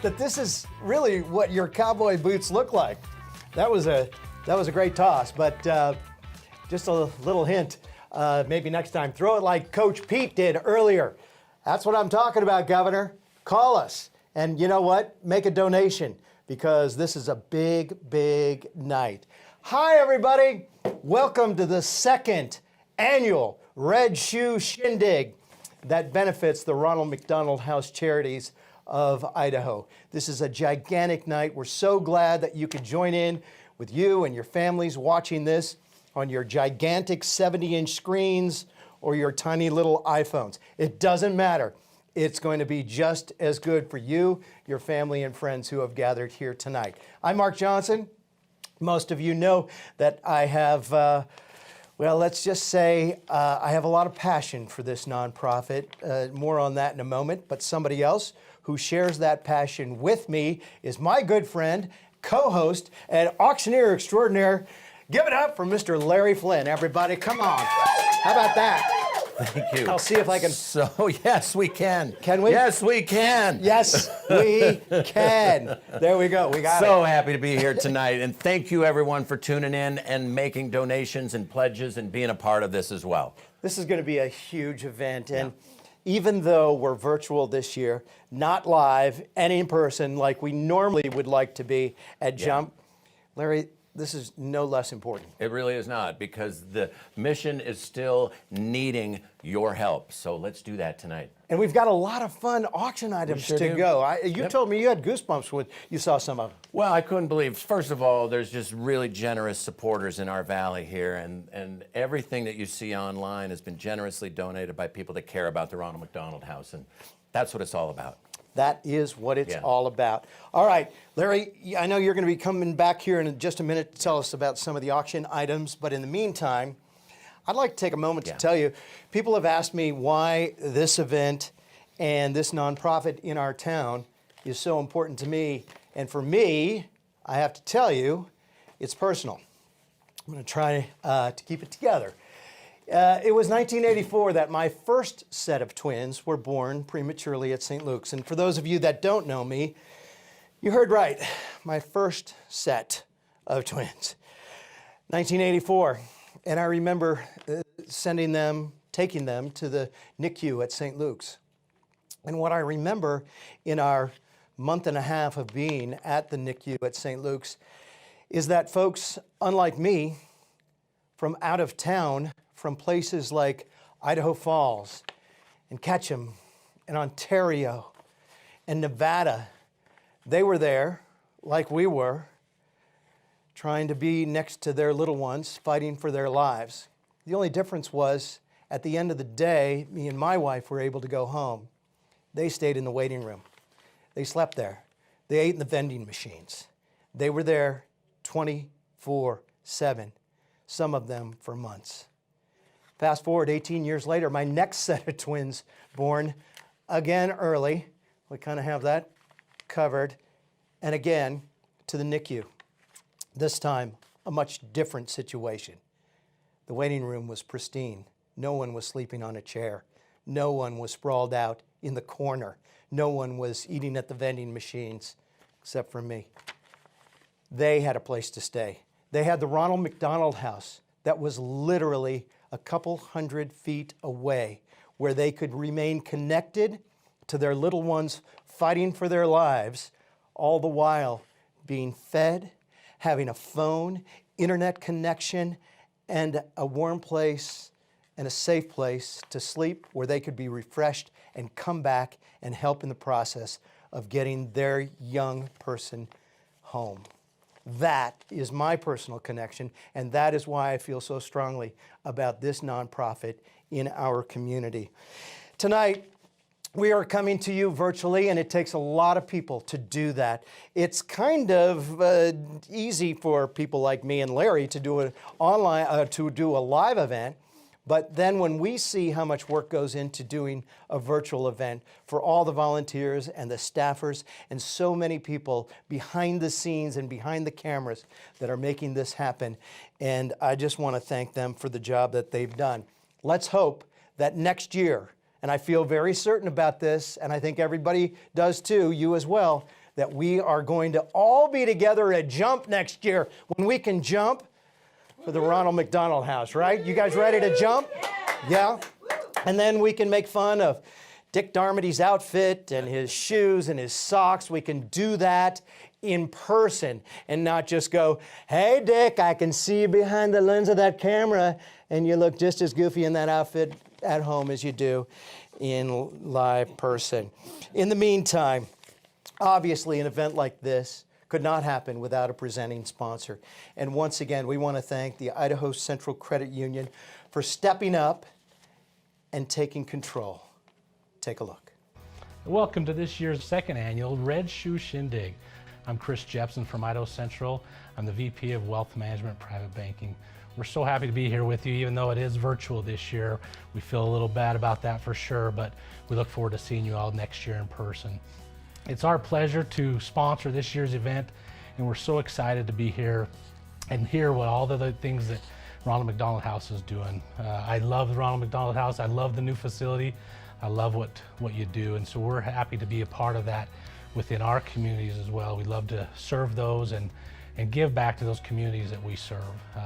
that this is really what your cowboy boots look like. That was a great toss, but just a little hint. Maybe next time, throw it like Coach Pete did earlier. That's what I'm talking about, Governor. Call us, and you know what? Make a donation, because this is a big, big night. Hi, everybody. Welcome to the second annual Red Shoe Shindig that benefits the Ronald McDonald House Charities of Idaho. This is a gigantic night. We're so glad that you could join in with you and your families watching this on your gigantic 70-inch screens or your tiny little iPhones. It doesn't matter. It's going to be just as good for you, your family, and friends who have gathered here tonight. I'm Mark Johnson. Most of you know that I have, well, let's just say I have a lot of passion for this nonprofit. More on that in a moment. But somebody else who shares that passion with me is my good friend, co-host, and auctioneer extraordinaire. Give it up for Mr. Larry Flynn, everybody. Come on. How about that? Thank you. I'll see if I can. So, yes, we can. Can we? Yes, we can. Yes, we can. There we go. We got it. So happy to be here tonight. And thank you, everyone, for tuning in and making donations and pledges and being a part of this as well. This is going to be a huge event. And even though we're virtual this year, not live and in person like we normally would like to be at Jump, Larry, this is no less important. It really is not, because the mission is still needing your help. So let's do that tonight. And we've got a lot of fun auction items sure to do. go. You told me you had goosebumps when you saw some of them. Well, I couldn't believe, first of all, there's just really generous supporters in our valley here, and everything that you see online has been generously donated by people that care about the Ronald McDonald House, and that's what it's all about. That is what it's all about. All right, Larry, I know you're going to be coming back here in just a minute to tell us about some of the auction items, but in the meantime, I'd like to take a moment to tell you, people have asked me why this event and this nonprofit in our town is so important to me. And for me, I have to tell you, it's personal. I'm going to try to keep it together. It was 1984 that my first set of twins were born prematurely at St. Luke's. And for those of you that don't know me, you heard right, my first set of twins. 1984. And I remember taking them to the NICU at St. Luke's. And what I remember in our month and a half of being at the NICU at St. Luke's is that folks, unlike me, from out of town, from places like Idaho Falls and Ketchum and Ontario and Nevada, they were there, like we were, trying to be next to their little ones, fighting for their lives. The only difference was, at the end of the day, me and my wife were able to go home. They stayed in the waiting room. They slept there. They ate in the vending machines. They were there 24/7, some of them for months. Fast forward 18 years later, my next set of twins born again early. We kind of have that covered. And again, to the NICU. This time, a much different situation. The waiting room was pristine. No one was sleeping on a chair. No one was sprawled out in the corner. No one was eating at the vending machines, except for me. They had a place to stay. They had the Ronald McDonald House that was literally a couple 100 feet away, where they could remain connected to their little ones fighting for their lives, all the while being fed, having a phone, internet connection, and a warm place and a safe place to sleep where they could be refreshed and come back and help in the process of getting their young person home. That is my personal connection, and that is why I feel so strongly about this nonprofit in our community. Tonight, we are coming to you virtually, and it takes a lot of people to do that. It's kind of easy for people like me and Larry to do an online, to do a live event. But then when we see how much work goes into doing a virtual event for all the volunteers and the staffers and so many people behind the scenes and behind the cameras that are making this happen, and I just want to thank them for the job that they've done. Let's hope that next year, and I feel very certain about this, and I think everybody does too, you as well, that we are going to all be together at Jump next year when we can jump for the Ronald McDonald House, right? You guys ready to jump? Yeah. And then we can make fun of Dick Darmody's outfit and his shoes and his socks. We can do that in person and not just go, hey, Dick, I can see you behind the lens of that camera and you look just as goofy in that outfit at home as you do in live person. In the meantime, obviously an event like this could not happen without a presenting sponsor. And once again, we want to thank the Idaho Central Credit Union for stepping up and taking control. Take a look. Welcome to this year's second annual Red Shoe Shindig. I'm Chris Jepson from Idaho Central. I'm the VP of Wealth Management Private Banking. We're so happy to be here with you, even though it is virtual this year. We feel a little bad about that for sure, but we look forward to seeing you all next year in person. It's our pleasure to sponsor this year's event, and we're so excited to be here and hear what all the things that Ronald McDonald House is doing. I love the Ronald McDonald House. I love the new facility. I love what you do, and so we're happy to be a part of that within our communities as well. We love to serve those and give back to those communities that we serve.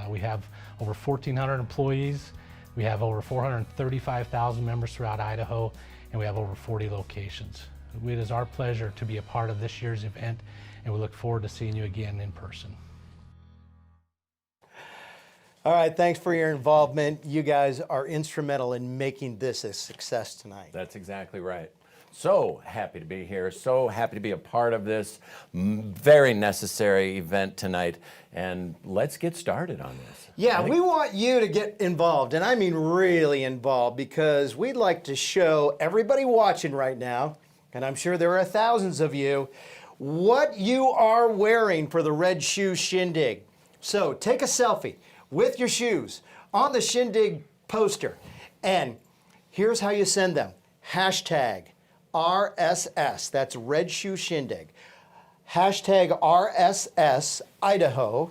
We have over 1,400 employees. We have over 435,000 members throughout Idaho, and we have over 40 locations. It is our pleasure to be a part of this year's event, and we look forward to seeing you again in person. All right, thanks for your involvement. You guys are instrumental in making this a success tonight. That's exactly right. So happy to be here. So happy to be a part of this very necessary event tonight. And let's get started on this. Yeah, we want you to get involved, and I mean really involved, because we'd like to show everybody watching right now, and I'm sure there are thousands of you, what you are wearing for the Red Shoe Shindig. So take a selfie with your shoes on the Shindig poster, and here's how you send them. Hashtag RSS, that's Red Shoe Shindig. Hashtag RSS Idaho,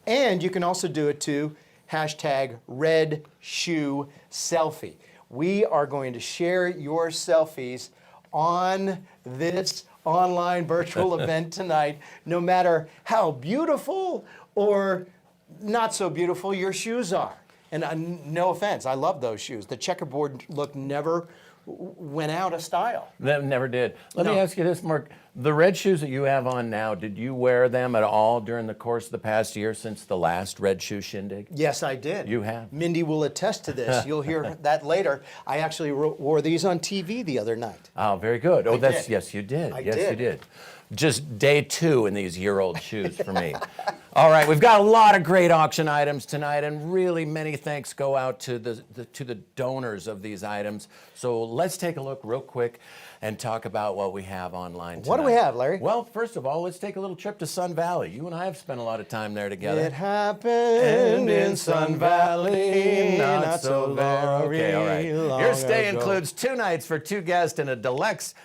and you can also do it to hashtag Red Shoe Selfie. We are going to share your selfies on this online virtual event tonight, no matter how beautiful or not so beautiful your shoes are. And no offense, I love those shoes. The checkerboard look never went out of style. That never did. Let me ask you this, Mark. The red shoes that you have on now, did you wear them at all during the course of the past year since the last Red Shoe Shindig? Yes, I did. You have? Mindy will attest to this. You'll hear that later. I actually wore these on TV the other night. Oh, very good. Oh, did. Yes, you did. Yes, did. you did. Just day 2 in these year-old shoes for me. All right, we've got a lot of great auction items tonight, and really many thanks go out to the donors of these items. So let's take a look real quick and talk about what we have online tonight. What do we have, Larry? Well, first of all, let's take a little trip to Sun Valley. You and I have spent a lot of time there together. It happened in Sun Valley, not so very Okay, all right. long Your stay ago. includes 2 nights for 2 guests in a deluxe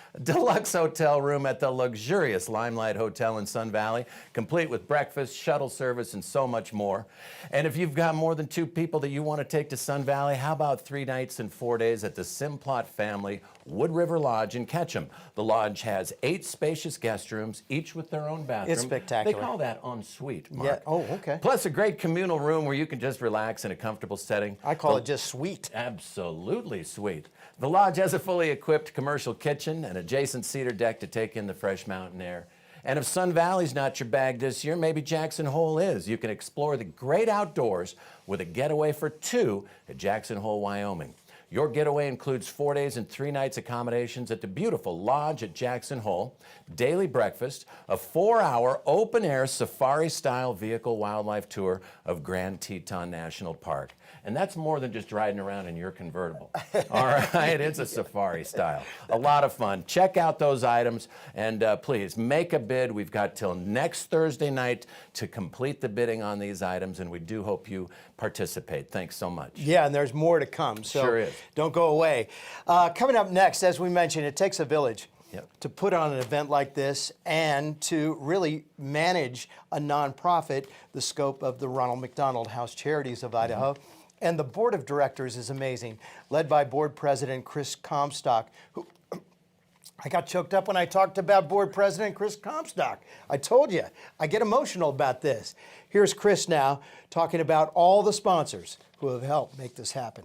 hotel room at the luxurious Limelight Hotel in Sun Valley, complete with breakfast, shuttle service, and so much more. And if you've got more than 2 people that you want to take to Sun Valley, how about 3 nights and 4 days at the Simplot Family Wood River Lodge in Ketchum? The lodge has 8 spacious guest rooms, each with their own bathroom. It's spectacular. They call that en suite, Mark. Yeah. Oh, okay. Plus a great communal room where you can just relax in a comfortable setting. I call it just sweet. Absolutely sweet. The lodge has a fully equipped commercial kitchen and adjacent cedar deck to take in the fresh mountain air. And if Sun Valley's not your bag this year, maybe Jackson Hole is. You can explore the great outdoors with a getaway for 2 at Jackson Hole, Wyoming. Your getaway includes 4 days and 3 nights accommodations at the beautiful lodge at Jackson Hole, daily breakfast, a 4-hour open-air safari-style vehicle wildlife tour of Grand Teton National Park. And that's more than just riding around in your convertible. All right, it's a safari style. A lot of fun. Check out those items, and please make a bid. We've got till next Thursday night to complete the bidding on these items, and we do hope you participate. Thanks so much. Yeah, and there's more to come, so Sure is. don't go away. Coming up next, as we mentioned, it takes a village. Yep. To put on an event like this and to really manage a nonprofit, the scope of the Ronald McDonald House Charities of Idaho. And the board of directors is amazing, led by board president Chris Comstock, who I got choked up when I talked about Board President Chris Comstock. I told you, I get emotional about this. Here's Chris now talking about all the sponsors who have helped make this happen.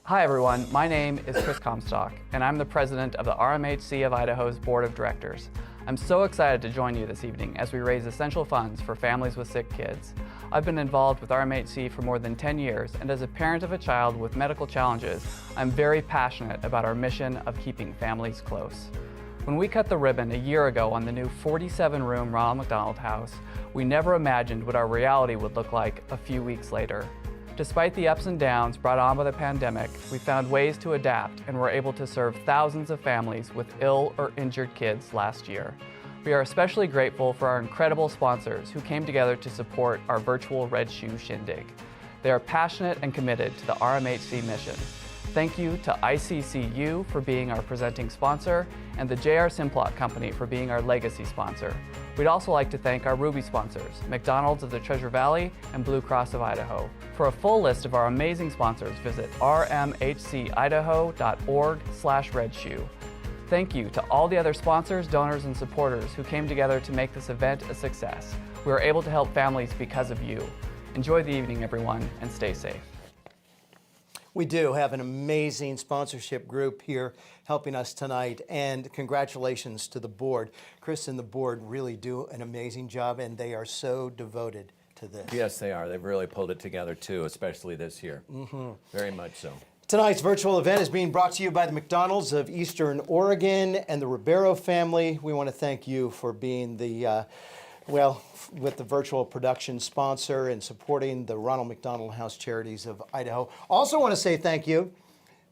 Hi everyone, my name is Chris Comstock, and I'm the president of the RMHC of Idaho's Board of Directors. I'm so excited to join you this evening as we raise essential funds for families with sick kids. I've been involved with RMHC for more than 10 years, and as a parent of a child with medical challenges, I'm very passionate about our mission of keeping families close. When we cut the ribbon a year ago on the new 47-room Ronald McDonald House, we never imagined what our reality would look like a few weeks later. Despite the ups and downs brought on by the pandemic, we found ways to adapt and were able to serve thousands of families with ill or injured kids last year. We are especially grateful for our incredible sponsors who came together to support our virtual Red Shoe Shindig. They are passionate and committed to the RMHC mission. Thank you to ICCU for being our presenting sponsor and the J.R. Simplot Company for being our legacy sponsor. We'd also like to thank our Ruby sponsors, McDonald's of the Treasure Valley and Blue Cross of Idaho. For a full list of our amazing sponsors, visit rmhcidaho.org/redshoe. Thank you to all the other sponsors, donors, and supporters who came together to make this event a success. We are able to help families because of you. Enjoy the evening, everyone, and stay safe. We do have an amazing sponsorship group here helping us tonight, and congratulations to the board. Chris and the board really do an amazing job, and they are so devoted to this. Yes, they are. They've really pulled it together too, especially this year. Very much so. Tonight's virtual event is being brought to you by the McDonald's of Eastern Oregon and the Ribeiro family. We want to thank you for being the with the virtual production sponsor and supporting the Ronald McDonald House Charities of Idaho. Also want to say thank you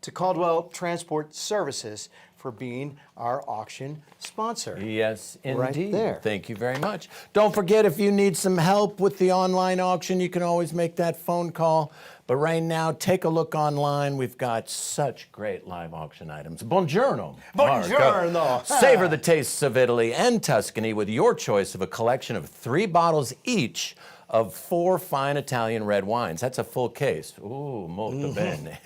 to Caldwell Transport Services for being our auction sponsor. Yes, indeed. Right there. Thank you very much. Don't forget, if you need some help with the online auction, you can always make that phone call. But right now, take a look online. We've got such great live auction items. Buongiorno. Buongiorno. Savor the tastes of Italy and Tuscany with your choice of a collection of 3 bottles each of 4 fine Italian red wines. That's a full case. Ooh, molto bene.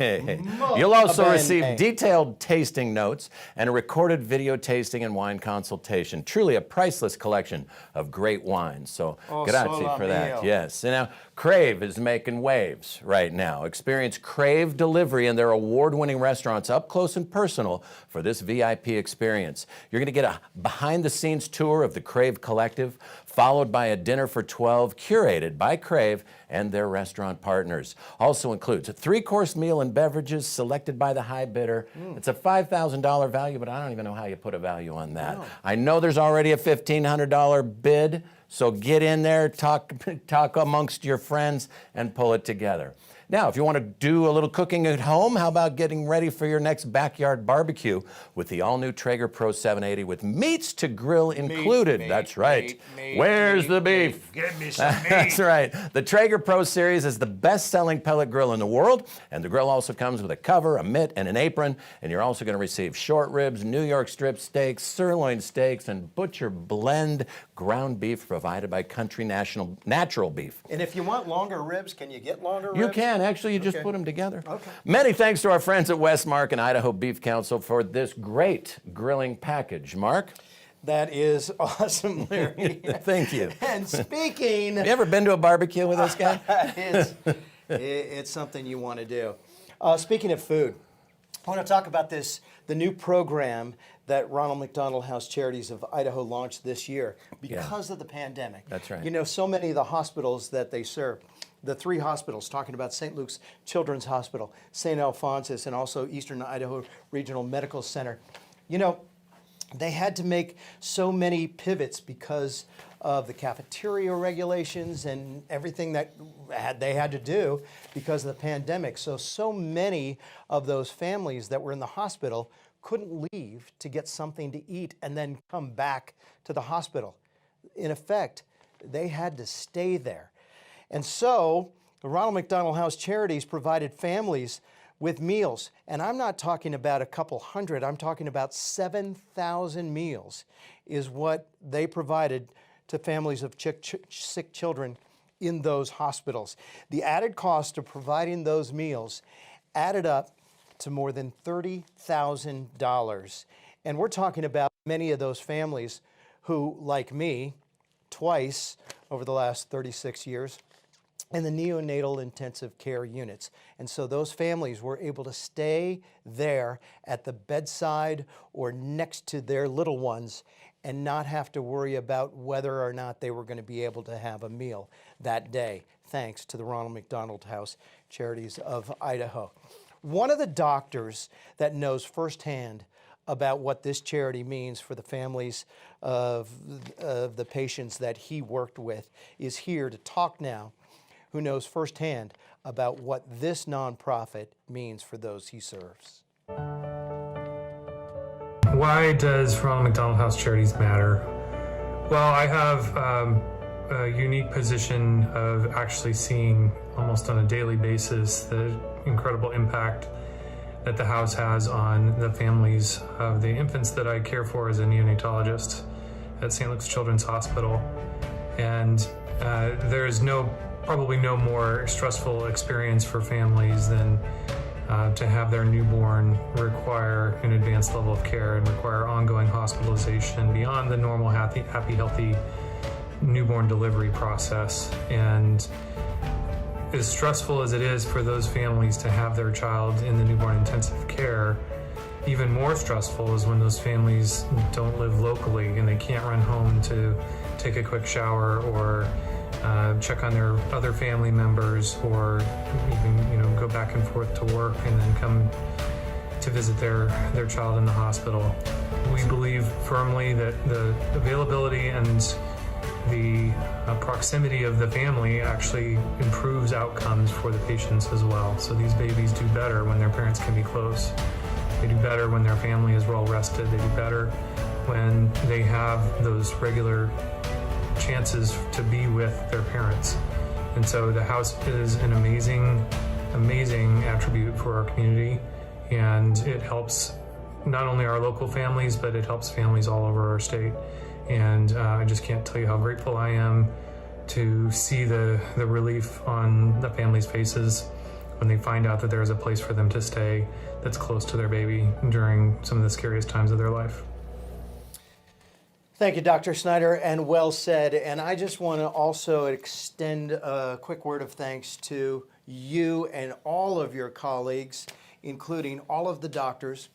You'll also bene. receive detailed tasting notes and a recorded video tasting and wine consultation. Truly a priceless collection of great wines. So, grazie for that. mio. Yes. And now, Crave is making waves right now. Experience Crave Delivery and their award-winning restaurants up close and personal for this VIP experience. You're going to get a behind-the-scenes tour of the Crave Collective, followed by a dinner for 12 curated by Crave and their restaurant partners. Also includes a 3-course meal and beverages selected by the high bidder. It's a $5,000 value, but I don't even know how you put a value on that. I know there's already a $1,500 bid, so get in there, talk amongst your friends, and pull it together. Now, if you want to do a little cooking at home, how about getting ready for your next backyard barbecue with the all-new Traeger Pro 780 with meats to grill included? That's right. Where's the beef? Give me some meat. That's right. The Traeger Pro series is the best-selling pellet grill in the world, and the grill also comes with a cover, a mitt, and an apron, and you're also going to receive short ribs, New York strip steaks, sirloin steaks, and butcher blend ground beef provided by Country Natural Beef. And if you want longer ribs, can you get longer ribs? You can. Actually, you just put them together. Okay. Many thanks to our friends at Westmark and Idaho Beef Council for this great grilling package. Mark? That is awesome, Larry. Thank you. And speaking... Have you ever been to a barbecue with this guy? it's something you want to do. Speaking of food, I want to talk about the new program that Ronald McDonald House Charities of Idaho launched this year because of the pandemic. That's right. You know, so many of the hospitals that they serve, the 3 hospitals, talking about St. Luke's Children's Hospital, St. Alphonsus, and also Eastern Idaho Regional Medical Center, you know, they had to make so many pivots because of the cafeteria regulations and everything that they had to do because of the pandemic. So many of those families that were in the hospital couldn't leave to get something to eat and then come back to the hospital. In effect, they had to stay there. And so the Ronald McDonald House Charities provided families with meals. And I'm not talking about a couple hundred, I'm talking about 7,000 meals is what they provided to families of sick children in those hospitals. The added cost of providing those meals added up to more than $30,000. And we're talking about Many of those families who, like me, twice over the last 36 years, in the neonatal intensive care units. And so those families were able to stay there at the bedside or next to their little ones and not have to worry about whether or not they were going to be able to have a meal that day, thanks to the Ronald McDonald House Charities of Idaho. One of the doctors that knows firsthand about what this charity means for the families of the patients that he worked with is here to talk now, who knows firsthand about what this nonprofit means for those he serves. Why does Ronald McDonald House Charities matter? Well, I have a unique position of actually seeing almost on a daily basis the incredible impact that the house has on the families of the infants that I care for as a neonatologist at St. Luke's Children's Hospital. And there's probably no more stressful experience for families than to have their newborn require an advanced level of care and require ongoing hospitalization beyond the normal happy, healthy newborn delivery process. And as stressful as it is for those families to have their child in the newborn intensive care, even more stressful is when those families don't live locally and they can't run home to take a quick shower or check on their other family members, or even go back and forth to work and then come to visit their child in the hospital. We believe firmly that the availability and the proximity of the family actually improves outcomes for the patients as well. So these babies do better when their parents can be close. They do better when their family is well rested. They do better when they have those regular chances to be with their parents. And so the house is an amazing attribute for our community, and it helps not only our local families, but it helps families all over our state. And I just can't tell you how grateful I am to see the relief on the families' faces when they find out that there is a place for them to stay that's close to their baby during some of the scariest times of their life. Thank you, Dr. Snyder, and well said. And I just want to also extend a quick word of thanks to you and all of your colleagues, including all of the doctors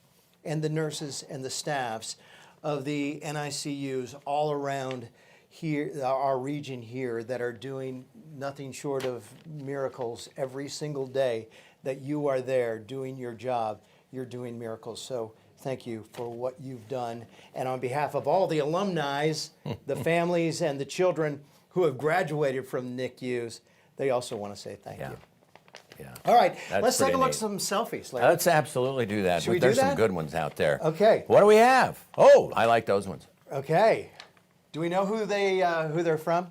and the nurses and the staffs of the NICUs all around here, our region here, that are doing nothing short of miracles every single day that you are there doing your job. You're doing miracles. So thank you for what you've done. And on behalf of all the alumni, the families, and the children who have graduated from NICUs, they also want to say thank you. Yeah. All right, That's let's take a pretty look neat. at some selfies, Larry. Let's absolutely do that. Should we There's do some that? good ones out there. Okay. What do we have? Oh, I like those ones. Okay. Do we know who they're from?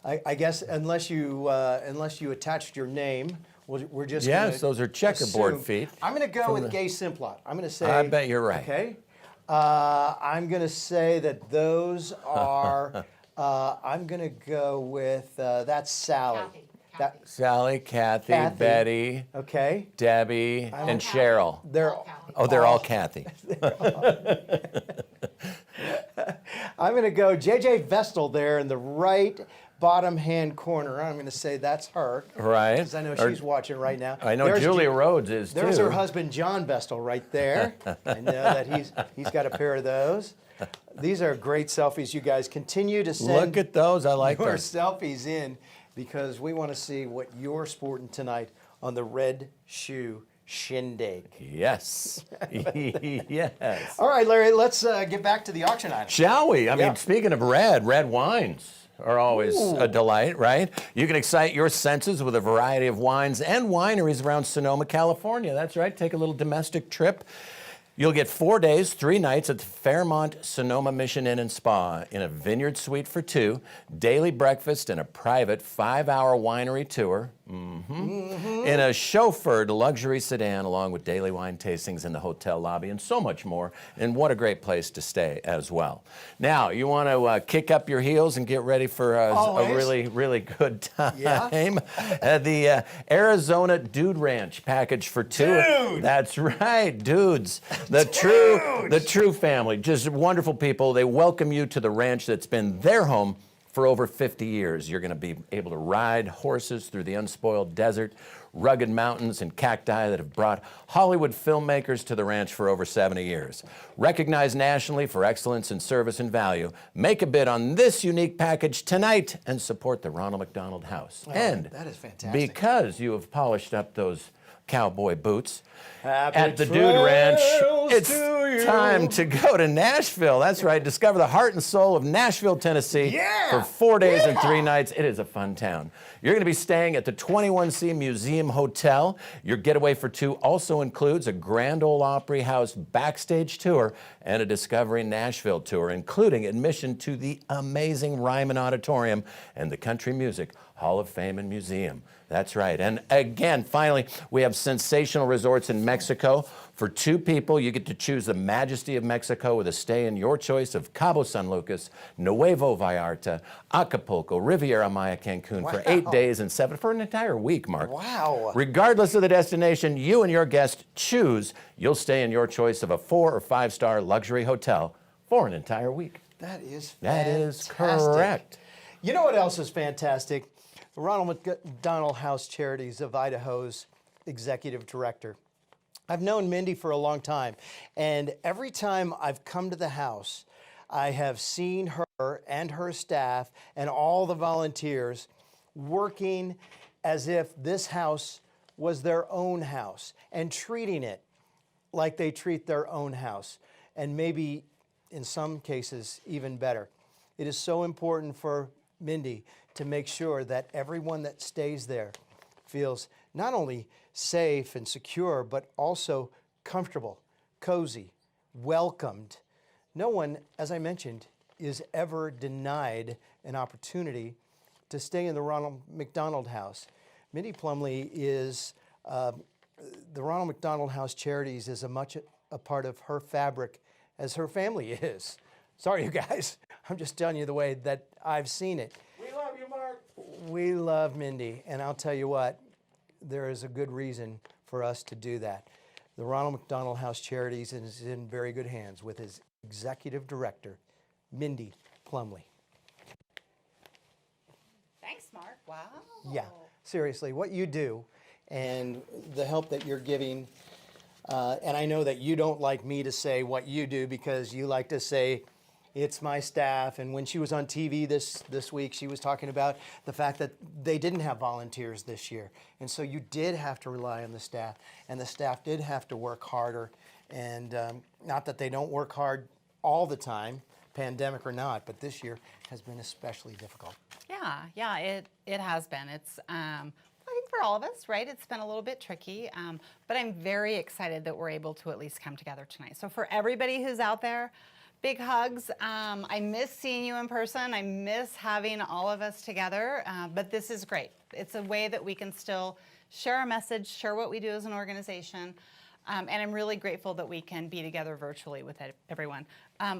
I guess unless you attached your name, we're just Yes, those are checkerboard assume. feet. I'm going to go with Gay Simplot. I'm going to say. I bet you're right. Okay. I'm going to say that those are. I'm going to go with that's Sally. Kathy. Sally, Kathy, Betty, Okay. Debbie, and Cheryl. They're They're all Kathy. I'm going to go J.J. Vestal there in the right bottom hand corner. I'm going to say that's her. Right. Because I know she's watching right now. I know There's Julia Rhodes is too. There's her husband, John Vestal, right there. I know that he's got a pair of those. These are great selfies. You guys continue to send Look at those. I like your those. selfies in, because we want to see what you're sporting tonight on the Red Shoe Shindig. Yes. Yes. All right, Larry, let's get back to the auction item. Shall we? I Yeah. mean, speaking of red wines are always a delight, right? You can excite your senses with a variety of wines and wineries around Sonoma, California. That's right. Take a little domestic trip. You'll get 4 days, 3 nights at the Fairmont Sonoma Mission Inn and Spa in a vineyard suite for 2, daily breakfast, and a private 5-hour winery tour. in a chauffeured luxury sedan, along with daily wine tastings in the hotel lobby and so much more. And what a great place to stay as well. Now, you want to kick up your heels and get ready for a really, really good time. Yeah. The Arizona Dude Ranch package for two. Dude! That's right, dudes. The true family, just wonderful people. They welcome you to the ranch that's been their home for over 50 years. You're going to be able to ride horses through the unspoiled desert, rugged mountains, and cacti that have brought Hollywood filmmakers to the ranch for over 70 years. Recognized nationally for excellence in service and value, make a bid on this unique package tonight and support the Ronald McDonald House. Oh, and that is fantastic. because you have polished up those cowboy boots Happy at the Dude Ranch, trails it's to you. time to go to Nashville. That's right. Discover the heart and soul of Nashville, Tennessee Yeah. for 4 days and 3 nights. It is a fun town. You're going to be staying at the 21C Museum Hotel. Your getaway for two also includes a Grand Ole Opry House backstage tour and a Discovery Nashville tour, including admission to the amazing Ryman Auditorium and the Country Music Hall of Fame and Museum. That's right. And again, finally, we have sensational resorts in Mexico. For two people, you get to choose the Majesty of Mexico with a stay in your choice of Cabo San Lucas, Nuevo Vallarta, Acapulco, Riviera Maya, Cancun for 8 days and 7 for an entire week, Mark. Wow. Regardless of the destination, you and your guest choose. You'll stay in your choice of a 4- or 5-star luxury hotel for an entire week. That is fantastic. That is correct. You know what else is fantastic? The Ronald McDonald House Charities of Idaho's executive director. I've known Mindy for a long time, and every time I've come to the house, I have seen her and her staff and all the volunteers working as if this house was their own house and treating it like they treat their own house, and maybe in some cases even better. It is so important for Mindy to make sure that everyone that stays there feels not only safe and secure, but also comfortable, cozy, welcomed. No one, as I mentioned, is ever denied an opportunity to stay in the Ronald McDonald House. Mindy Plumley is, the Ronald McDonald House Charities is as much a part of her fabric as her family is. Sorry, you guys. I'm just telling you the way that I've seen it. We love you, Mark. We love Mindy, and I'll tell you what, there is a good reason for us to do that. The Ronald McDonald House Charities is in very good hands with his executive director, Mindy Plumley. Thanks, Mark. Wow. Yeah, seriously, what you do and the help that you're giving, and I know that you don't like me to say what you do because you like to say, it's my staff. And when she was on TV this week, she was talking about the fact that they didn't have volunteers this year. And so you did have to rely on the staff, and the staff did have to work harder. And not that they don't work hard all the time, pandemic or not, but this year has been especially difficult. Yeah, it has been. It's, I think for all of us, right, it's been a little bit tricky, but I'm very excited that we're able to at least come together tonight. So for everybody who's out there, big hugs. I miss seeing you in person. I miss having all of us together, but this is great. It's a way that we can still share our message, share what we do as an organization, and I'm really grateful that we can be together virtually with everyone.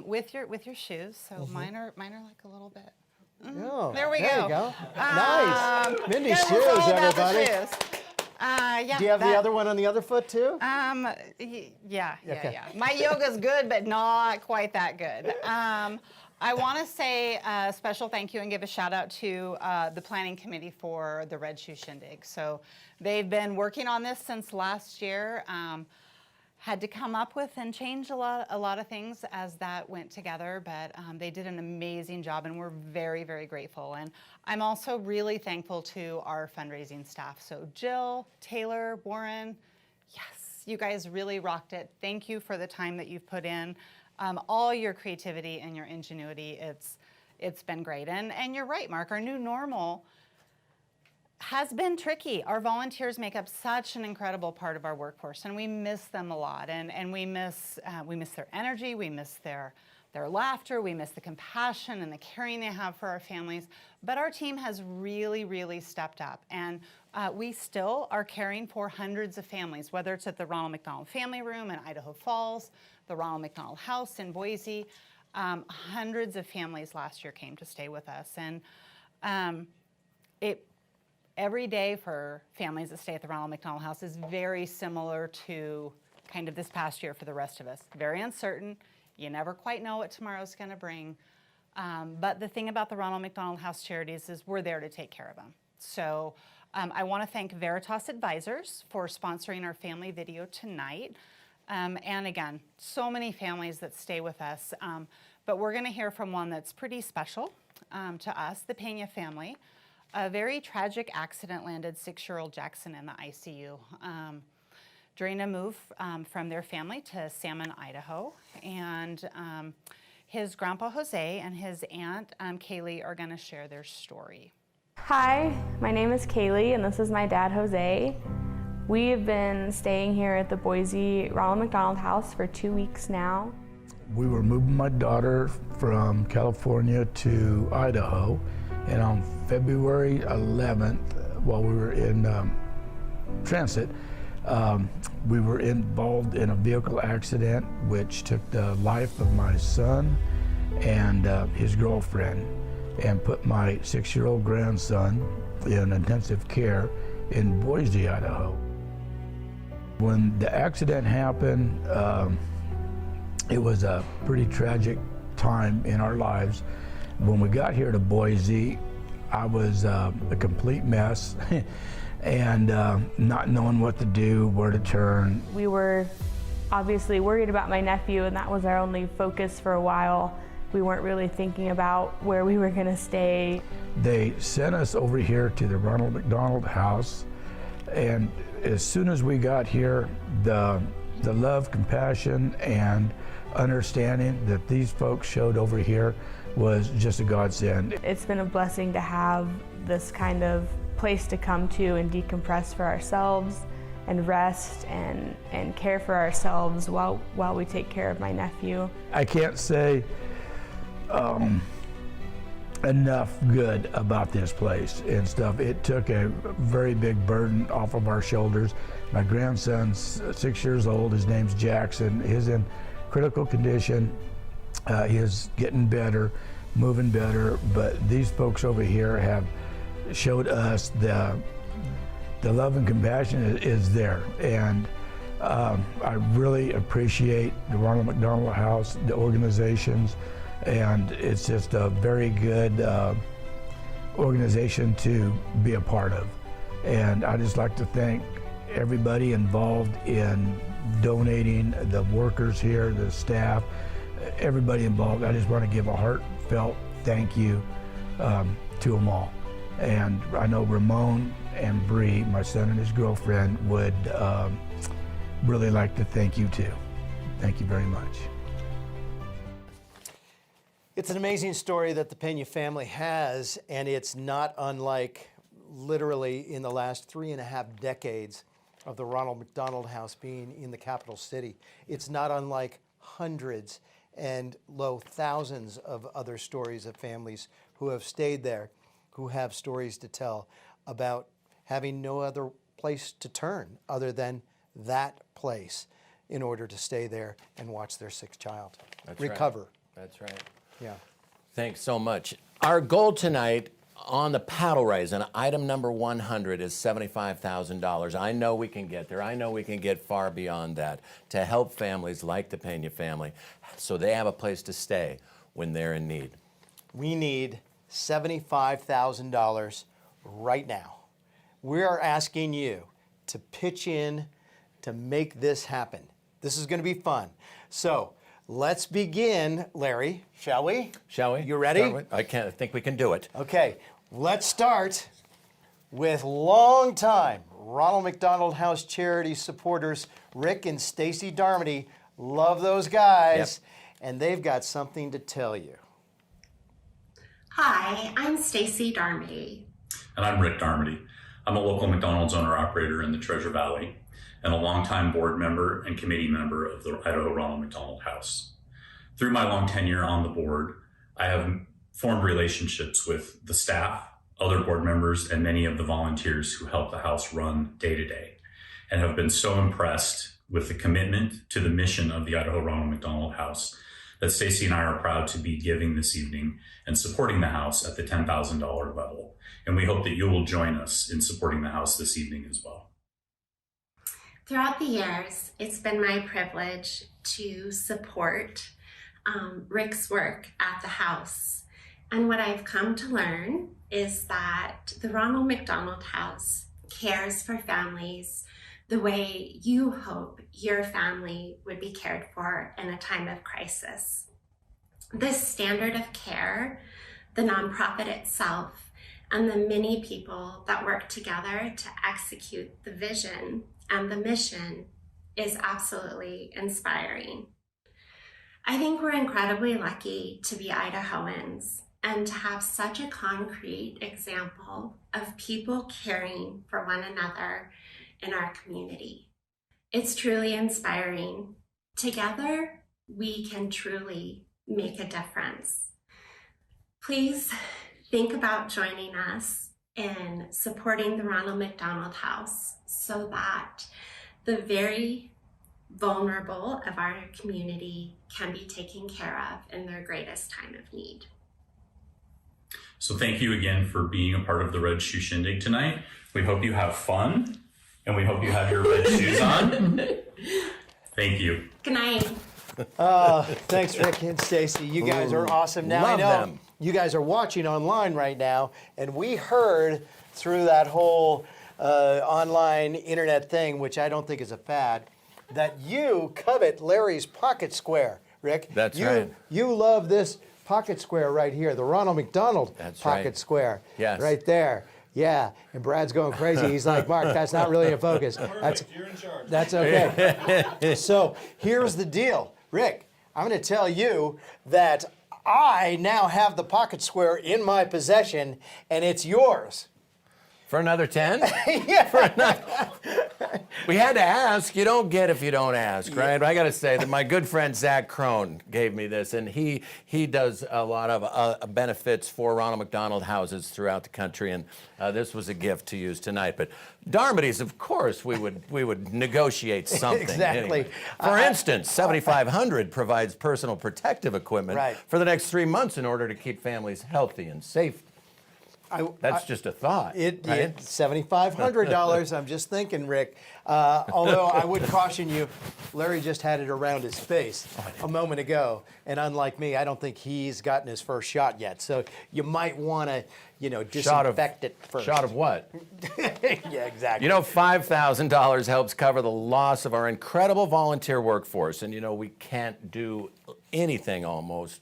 With your shoes, so mine are like a little bit. Oh, There we there go. you go. Nice. Mindy's Gotta shoes, move all about the everybody. shoes. Yeah, Do you have the that- other one on the other foot too? Yeah. Okay. My yoga's good, but not quite that good. I want to say a special thank you and give a shout out to the planning committee for the Red Shoe Shindig. So they've been working on this since last year. Had to come up with and change a lot of things as that went together, but they did an amazing job, and we're very, very grateful. And I'm also really thankful to our fundraising staff. So Jill, Taylor, Warren, yes, you guys really rocked it. Thank you for the time that you've put in, all your creativity and your ingenuity. It's been great. And you're right, Mark, our new normal has been tricky. Our volunteers make up such an incredible part of our workforce, and we miss them a lot. And we miss their energy, we miss their their laughter, we miss the compassion and the caring they have for our families. But our team has really, really stepped up. And we still are caring for hundreds of families, whether it's at the Ronald McDonald Family Room in Idaho Falls, the Ronald McDonald House in Boise. Hundreds of families last year came to stay with us. And every day for families that stay at the Ronald McDonald House is very similar to kind of this past year for the rest of us. Very uncertain. You never quite know what tomorrow's going to bring. But the thing about the Ronald McDonald House Charities is we're there to take care of them. So I want to thank Veritas Advisors for sponsoring our family video tonight. And again, so many families that stay with us. But we're going to hear from one that's pretty special to us, the Pena family. A very tragic accident landed 6-year-old Jackson in the ICU during a move from their family to Salmon, Idaho. And his grandpa Jose and his aunt Kaylee are going to share their story. Hi, my name is Kaylee and this is my dad Jose. We have been staying here at the Boise Ronald McDonald House for 2 weeks now. We were moving my daughter from California to Idaho, and on February 11th, while we were in transit, we were involved in a vehicle accident which took the life of my son and his girlfriend, and put my 6-year-old grandson in intensive care in Boise, Idaho. When the accident happened, it was a pretty tragic time in our lives. When we got here to Boise, I was a complete mess and not knowing what to do, where to turn. We were obviously worried about my nephew, and that was our only focus for a while. We weren't really thinking about where we were going to stay. They sent us over here to the Ronald McDonald House, and as soon as we got here, the love, compassion, and understanding that these folks showed over here was just a godsend. It's been a blessing to have this kind of place to come to and decompress for ourselves and rest and care for ourselves while we take care of my nephew. I can't say enough good about this place and stuff. It took a very big burden off of our shoulders. My grandson's 6 years old. His name's Jackson. He's in critical condition. He is getting better, moving better, but these folks over here have showed us the love and compassion is there. And I really appreciate the Ronald McDonald House, the organizations, and it's just a very good organization to be a part of. And I just like to thank everybody involved in donating, the workers here, the staff, everybody involved. I just want to give a heartfelt thank you to them all. And I know Ramon and Bree, my son and his girlfriend, would really like to thank you too. Thank you very much. It's an amazing story that the Pena family has, and it's not unlike literally in the last 3.5 decades of the Ronald McDonald House being in the capital city. It's not unlike hundreds and thousands of other stories of families who have stayed there, who have stories to tell about having no other place to turn other than that place in order to stay there and watch their sick child recover. Right. That's right. Yeah. Thanks so much. Our goal tonight on the paddle raise, and item number 100 is $75,000. I know we can get there. I know we can get far beyond that to help families like the Pena family so they have a place to stay when they're in need. We need $75,000 right now. We are asking you to pitch in to make this happen. This is going to be fun. So let's begin, Larry, shall we? Shall we? You ready? I think we can do it. Okay, let's start with longtime Ronald McDonald House Charity supporters, Rick and Stacy Darmody. Love those guys, and they've got something to tell you. Hi, I'm Stacy Darmody. And I'm Rick Darmody. I'm a local McDonald's owner-operator in the Treasure Valley and a longtime board member and committee member of the Idaho Ronald McDonald House. Through my long tenure on the board, I have formed relationships with the staff, other board members, and many of the volunteers who help the house run day to day, and have been so impressed with the commitment to the mission of the Idaho Ronald McDonald House that Stacy and I are proud to be giving this evening and supporting the house at the $10,000 level. And we hope that you will join us in supporting the house this evening as well. Throughout the years, it's been my privilege to support Rick's work at the house. And what I've come to learn is that the Ronald McDonald House cares for families the way you hope your family would be cared for in a time of crisis. This standard of care, the nonprofit itself, and the many people that work together to execute the vision and the mission is absolutely inspiring. I think we're incredibly lucky to be Idahoans and to have such a concrete example of people caring for one another in our community. It's truly inspiring. Together, we can truly make a difference. Please think about joining us in supporting the Ronald McDonald House so that the very vulnerable of our community can be taken care of in their greatest time of need. So thank you again for being a part of the Red Shoe Shindig tonight. We hope you have fun, and we hope you have your red shoes on. Thank you. Good night. Thanks, Rick and Stacy. You guys are awesome. Now Love I know them. you guys are watching online right now, and we heard through that whole online internet thing, which I don't think is a fad, that you covet Larry's pocket square, Rick. That's right. You love this pocket square right here, the Ronald McDonald That's pocket right. square. Yes. Right there. Yeah, and Brad's going crazy. He's like, Mark, that's not really in focus. You're in charge. That's okay. So here's the deal. Rick, I'm going to tell you that I now have the pocket square in my possession, and it's yours. For another 10? Yeah. We had to ask. You don't get if you don't ask, right? But I got to say that my good friend Zach Crone gave me this, and he does a lot of benefits for Ronald McDonald houses throughout the country, and this was a gift to use tonight. But Darmody's, of course, we would negotiate something. Exactly. Anyway. For instance, 7500 provides personal protective equipment for the next 3 months in order to keep families healthy and safe. That's just a thought. It's right? $7,500. I'm just thinking, Rick. Although I would caution you, Larry just had it around his face a moment ago, and unlike me, I don't think he's gotten his first shot yet. So you might want to, disinfect it first. Shot of what? Yeah, exactly. You know, $5,000 helps cover the loss of our incredible volunteer workforce, and we can't do anything almost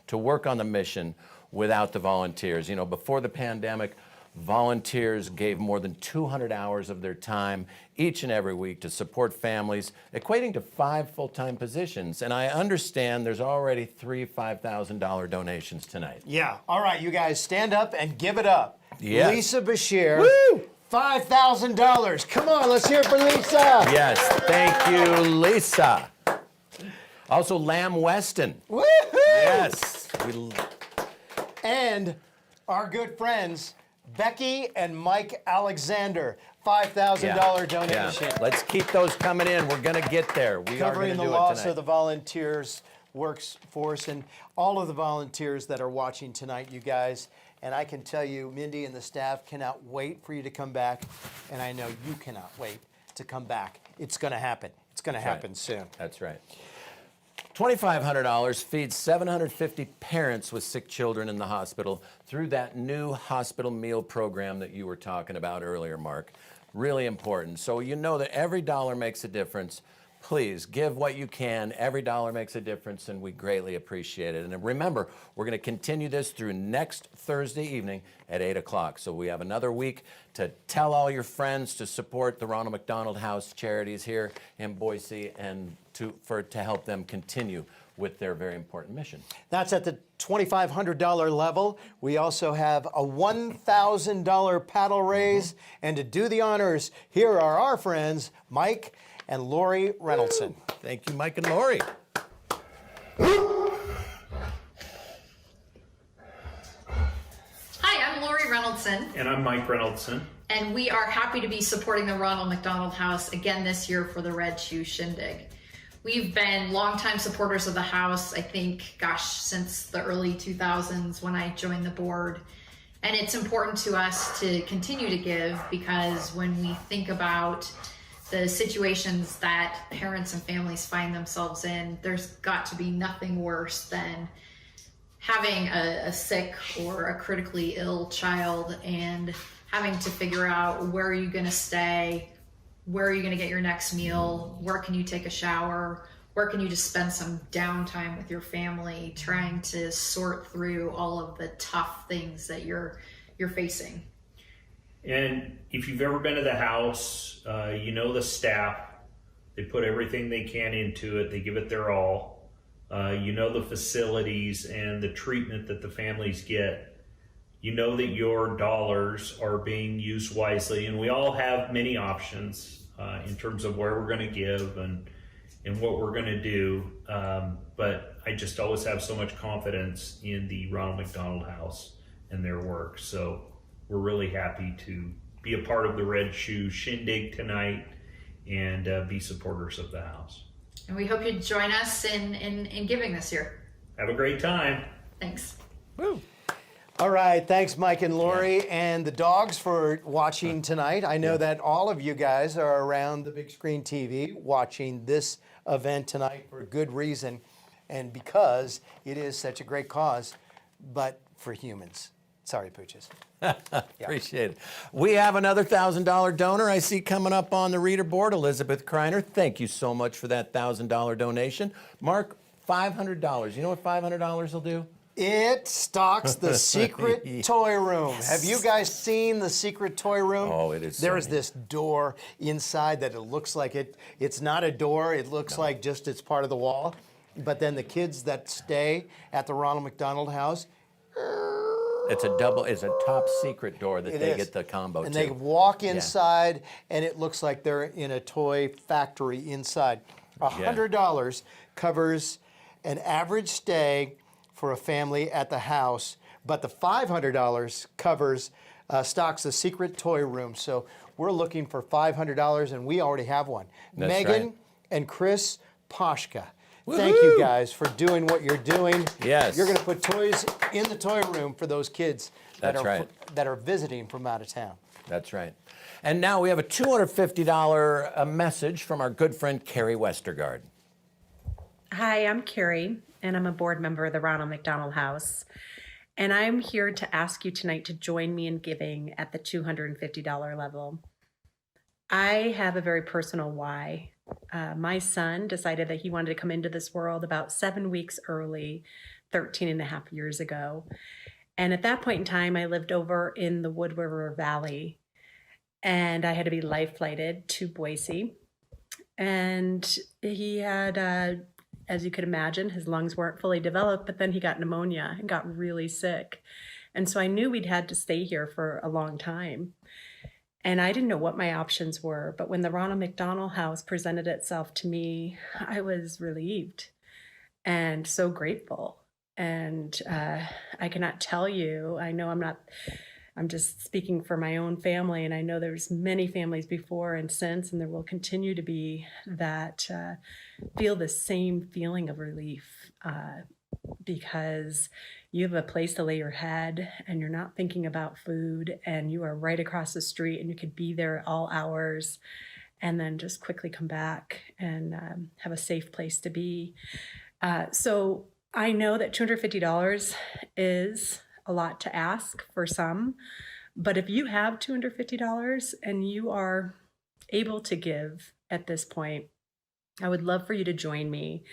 to work on the mission without the volunteers. Before the pandemic, volunteers gave more than 200 hours of their time each and every week to support families, equating to 5 full-time positions. And I understand there's already 3 $5,000 donations tonight. Yeah. All right, you guys, stand up and give it up. Yes. Lisa Bashir. Woo! $5,000. Come on, let's hear it for Lisa. Yes, thank you, Lisa. Also, Lamb Weston. Woohoo! Yes. And our good friends, Becky and Mike Alexander, $5,000 donation. Yeah. Let's keep those coming in. We're going to get there. We are Covering going to the do loss it tonight. of the volunteers workforce and all of the volunteers that are watching tonight, you guys. And I can tell you, Mindy and the staff cannot wait for you to come back. And I know you cannot wait to come back. It's going to happen. It's going to happen soon. That's right. $2,500 feeds 750 parents with sick children in the hospital through that new hospital meal program that you were talking about earlier, Mark. Really important. So you know that every dollar makes a difference. Please give what you can. Every dollar makes a difference, and we greatly appreciate it. And remember, we're going to continue this through next Thursday evening at 8 o'clock. So we have another week to tell all your friends to support the Ronald McDonald House Charities here in Boise and to help them continue with their very important mission. That's at the $2,500 level. We also have a $1,000 paddle raise. And to do the honors, here are our friends, Mike and Lori Reynoldson. Thank you, Mike and Lori. Hi, I'm Lori Reynoldson, And I'm Mike Reynoldson. and we are happy to be supporting the Ronald McDonald House again this year for the Red Shoe Shindig. We've been longtime supporters of the house, I think, since the early 2000s when I joined the board. And it's important to us to continue to give, because when we think about the situations that parents and families find themselves in, there's got to be nothing worse than having a sick or a critically ill child and having to figure out, where are you going to stay, where are you going to get your next meal, where can you take a shower, where can you just spend some downtime with your family, trying to sort through all of the tough things that you're facing. And if you've ever been to the house, you know the staff. They put everything they can into it. They give it their all. You know the facilities and the treatment that the families get. You know that your dollars are being used wisely. And we all have many options in terms of where we're going to give and what we're going to do. But I just always have so much confidence in the Ronald McDonald House and their work. So we're really happy to be a part of the Red Shoe Shindig tonight and be supporters of the house. And we hope you join us in giving this year. Have a great time. Thanks. Woo. All right, thanks Mike and Lori and the dogs for watching tonight. I know that all of you guys are around the big screen TV watching this event tonight for good reason, and because it is such a great cause, but for humans. Sorry, Pooches. Appreciate it. We have another $1,000 donor I see coming up on the reader board, Elizabeth Kreiner. Thank you so much for that $1,000 donation. Mark, $500. You know what $500 will do? It stocks the secret toy room. Have you guys seen the secret toy room? Oh, it is so There is neat. this door inside that it looks like it's not a door. It looks like just it's part of the wall. But then the kids that stay at the Ronald McDonald House, It's a top secret door that they get the combo and to. they walk inside, and it looks like they're in a toy factory inside. $100 covers an average stay for a family at the house, but the $500 covers stocks the secret toy room. So we're looking for $500, and we already have one. That's Megan right. and Chris Pashka. Thank you guys for doing what you're doing. Yes. You're going to put toys in the toy room for those kids that That's right. that are visiting from out of town. That's right. And now we have a $250 message from our good friend Carrie Westergaard. Hi, I'm Carrie, and I'm a board member of the Ronald McDonald House. And I'm here to ask you tonight to join me in giving at the $250 level. I have a very personal why. My son decided that he wanted to come into this world about 7 weeks early, 13 and a half years ago. And at that point in time, I lived over in the Wood River Valley, and I had to be life flighted to Boise. And he had, as you could imagine, his lungs weren't fully developed, but then he got pneumonia and got really sick. And so I knew we'd had to stay here for a long time. And I didn't know what my options were, but when the Ronald McDonald House presented itself to me, I was relieved and so grateful. And I cannot tell you, I know I'm just speaking for my own family, and I know there's many families before and since, and there will continue to be, that feel the same feeling of relief because you have a place to lay your head and you're not thinking about food, and you are right across the street and you could be there at all hours and then just quickly come back and have a safe place to be. So I know that $250 is a lot to ask for some, but if you have $250 and you are able to give at this point, I would love for you to join me,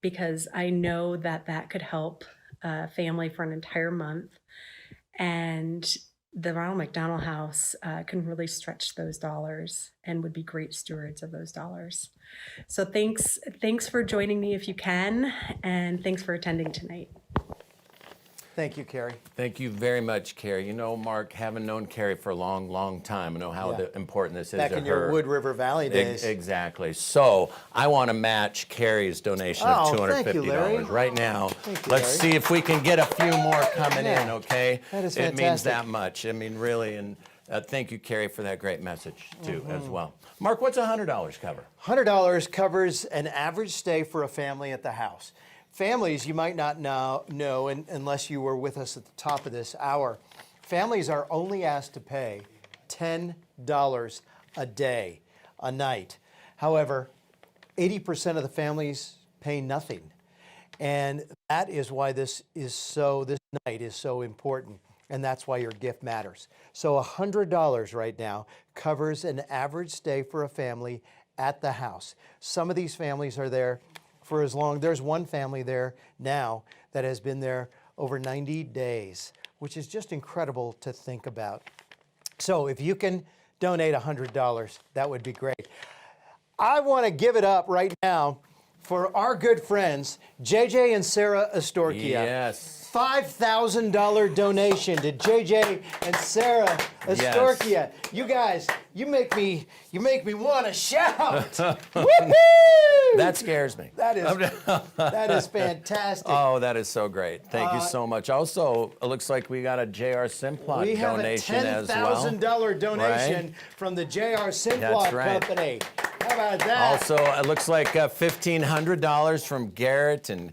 because I know that that could help a family for an entire month, and the Ronald McDonald House can really stretch those dollars and would be great stewards of those dollars. So thanks for joining me if you can, and thanks for attending tonight. Thank you, Carrie. Thank you very much, Carrie. You know, Mark, having known Carrie for a long, long time, I know how important this is Back to in her. your Wood River Valley days. Exactly. So I want to match Carrie's donation of $250 thank you, Larry. right now. Thank you, Let's Larry. see if we can get a few more coming in, Yeah. okay? That is It means fantastic. that much. I mean, really, and thank you, Carrie, for that great message, too, Mm-hmm. as well. Mark, what's $100 cover? $100 covers an average stay for a family at the house. Families, you might not know unless you were with us at the top of this hour, families are only asked to pay $10 a day, a night. However, 80% of the families pay nothing. And that is why this night is so important. And that's why your gift matters. So $100 right now covers an average stay for a family at the house. Some of these families are there for as long. There's one family there now that has been there over 90 days, which is just incredible to think about. So if you can donate $100, that would be great. I want to give it up right now for our good friends, JJ and Sarah Astorkia. Yes. $5,000 donation to JJ and Sarah Astorkia. You guys, you make me want to shout. Woohoo! That scares me. That is fantastic. Oh, that is so great. Thank you so much. Also, it looks like we got a J.R. Simplot We have a donation as well. $10,000 donation Right? from the J.R. Simplot That's right. Company. How about that? Also, it looks like $1,500 from Garrett and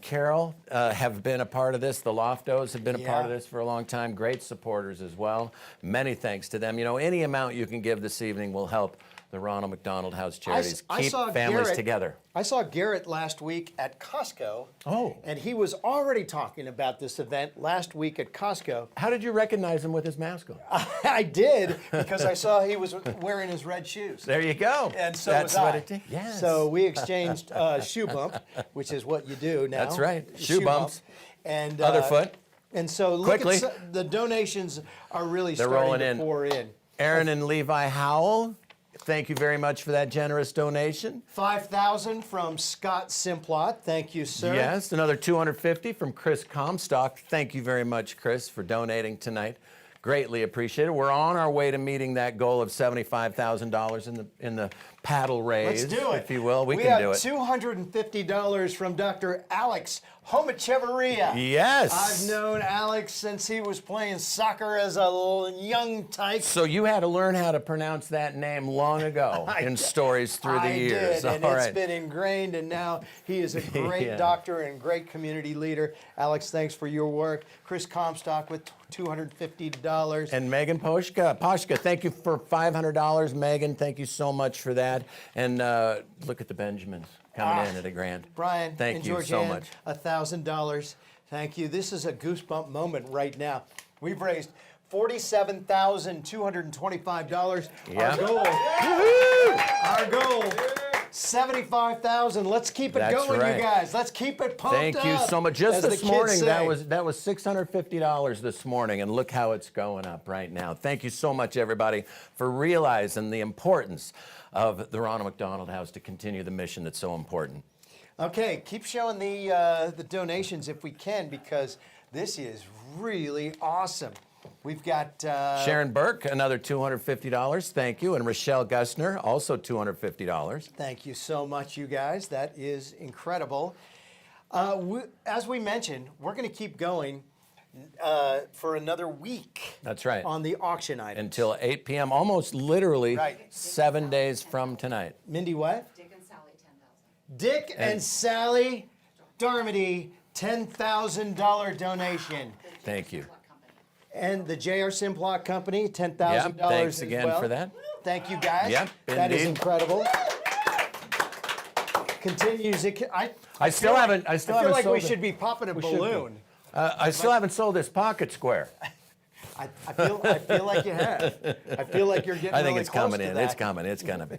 Carol have been a part of this. The Loftos have been a part of this for a long time. Great supporters as well. Many thanks to them. You know, any amount you can give this evening will help the Ronald McDonald House Charities keep families together. I saw Garrett last week at Costco. Oh. And he was already talking about this event last week at Costco. How did you recognize him with his mask on? I did, because I saw he was wearing his red shoes. There you go. And so That's was what I. it did. Yes. So we exchanged shoe bump, which is what you do now. That's right. Shoe bumps. And Other foot. And so look Quickly. at the donations are really They're starting rolling to in. pour in. Aaron and Levi Howell, thank you very much for that generous donation. $5,000 from Scott Simplot. Thank you, sir. Yes, another $250 from Chris Comstock. Thank you very much, Chris, for donating tonight. Greatly appreciated. We're on our way to meeting that goal of $75,000 in the paddle raise, Let's do it. if you will. We can do it. We have $250 from Dr. Alex Homachevarria. Yes. I've known Alex since he was playing soccer as a little young tyke. So you had to learn how to pronounce that name long ago in stories through the years. I did, and All it's right. been ingrained, and now he is a great Yeah. doctor and great community leader. Alex, thanks for your work. Chris Comstock with $250. And Megan Poshka, thank you for $500. Megan, thank you so much for that. And look at the Benjamins coming in at $1,000. Brian thank and you Georgianne, so much. $1,000. Thank you. This is a goosebump moment right now. We've raised $47,225. Yeah. Our goal, $75,000. Let's keep it That's going, right. you guys. Let's keep it pumped Thank you up, so much. Just as the this kids morning, say. that was $650 this morning, and look how it's going up right now. Thank you so much, everybody, for realizing the importance of the Ronald McDonald House to continue the mission that's so important. Okay, keep showing the donations if we can, because this is really awesome. We've got Sharon Burke, another $250. Thank you. And Rochelle Gusner, also $250. Thank you so much, you guys. That is incredible. As we mentioned, we're going to keep going for another week. That's right. On the auction items. Until 8 p.m., almost literally Right. 7 days from tonight. Mindy, what? Dick and Sally, 10,000. Dick and Sally Darmody, $10,000 donation. Thank you. And the J.R. Simplot Company, $10,000 Yep, thanks as again well. for that. Thank you, guys. Yep, that is indeed. incredible. Continues. I still haven't feel like we sold it. should be popping a We should be. balloon. I still haven't sold this pocket square. I feel like you have. I feel like you're getting I think really it's close coming to in. that. It's coming. It's going to be.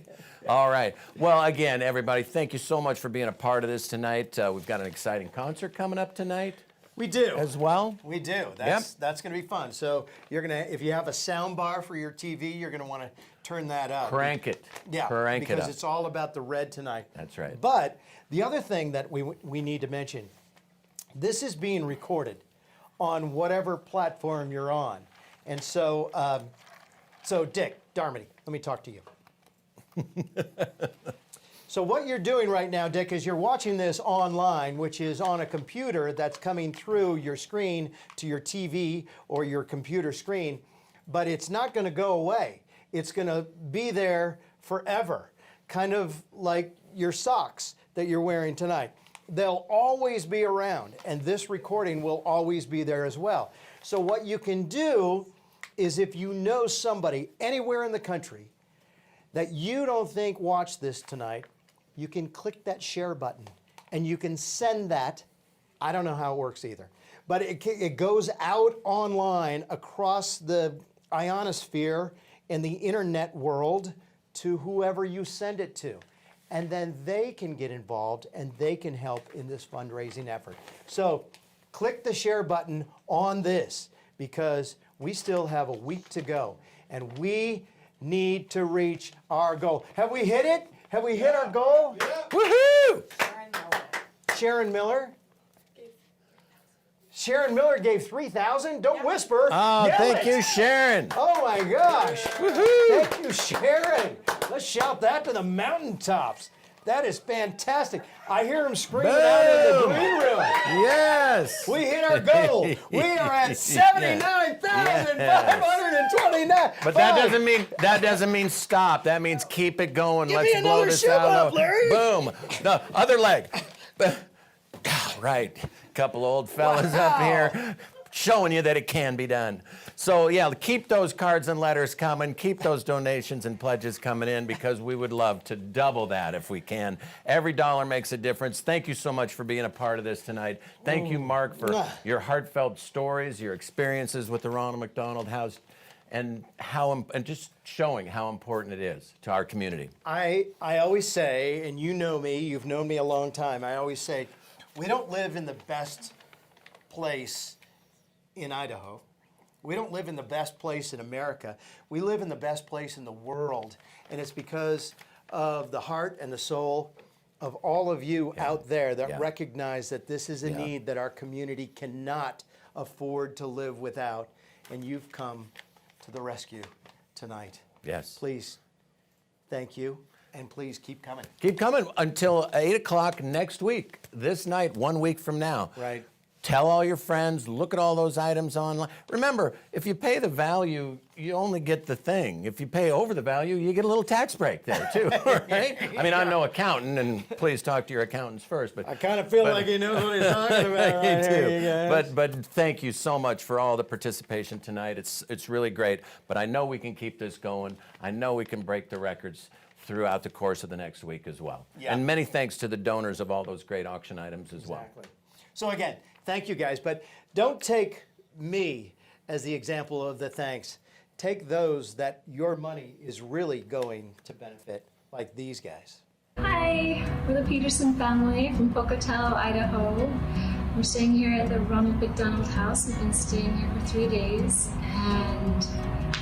All right. Well, again, everybody, thank you so much for being a part of this tonight. We've got an exciting concert coming up tonight. We do. As well. We do. That's going to be fun. So you're going to, if you have a sound bar for your TV, you're going to want to turn that up. Crank it. Yeah, Crank it because up. it's all about the red tonight. That's right. But the other thing that we need to mention, this is being recorded on whatever platform you're on. And so, so Dick Darmody, let me talk to you. So what you're doing right now, Dick, is you're watching this online, which is on a computer that's coming through your screen to your TV or your computer screen, but it's not going to go away. It's going to be there forever, kind of like your socks that you're wearing tonight. They'll always be around, and this recording will always be there as well. So what you can do is, if you know somebody anywhere in the country that you don't think watched this tonight, you can click that share button and you can send that. I don't know how it works either, but it goes out online across the ionosphere and the internet world to whoever you send it to. And then they can get involved and they can help in this fundraising effort. So click the share button on this, because we still have a week to go and we need to reach our goal. Have we hit it? Have we hit our goal? Yeah. Woohoo! Sharon Miller. Sharon Miller gave $3,000. Don't whisper. Oh, Yell thank it. you, Sharon. Oh my gosh. Woohoo! Thank you, Sharon. Let's shout that to the mountaintops. That is fantastic. I hear him screaming out in the green room. Yes. We hit our goal. We are at 79,529. But that doesn't mean stop. That means keep it going. Give Let's me blow another this shove out. up, Larry. Boom. No, other leg. Right. Couple old fellas up here showing you that it can be done. So yeah, keep those cards and letters coming. Keep those donations and pledges coming in, because we would love to double that if we can. Every dollar makes a difference. Thank you so much for being a part of this tonight. Thank you, Mark, for your heartfelt stories, your experiences with the Ronald McDonald House, and just showing how important it is to our community. I always say, and you know me, you've known me a long time, I always say, we don't live in the best place in Idaho. We don't live in the best place in America. We live in the best place in the world. And it's because of the heart and the soul of all of you out there that recognize that this is a need that our community cannot afford to live without. And you've come to the rescue tonight. Yes. Please, thank you. And please keep coming. Keep coming until 8 o'clock next week. This night, 1 week from now. Right. Tell all your friends, look at all those items online. Remember, if you pay the value, you only get the thing. If you pay over the value, you get a little tax break there too, right? I mean, I'm no accountant, and please talk to your accountants first. But I kind of feel like he knows what he's talking about. You right do. here, you guys. But thank you so much for all the participation tonight. It's really great. But I know we can keep this going. I know we can break the records throughout the course of the next week as well. Yeah. And many thanks to the donors of all those great auction items as well. Exactly. So again, thank you guys, but don't take me as the example of the thanks. Take those that your money is really going to benefit, like these guys. Hi, we're the Peterson family from Pocatello, Idaho. We're staying here at the Ronald McDonald House. We've been staying here for 3 days, and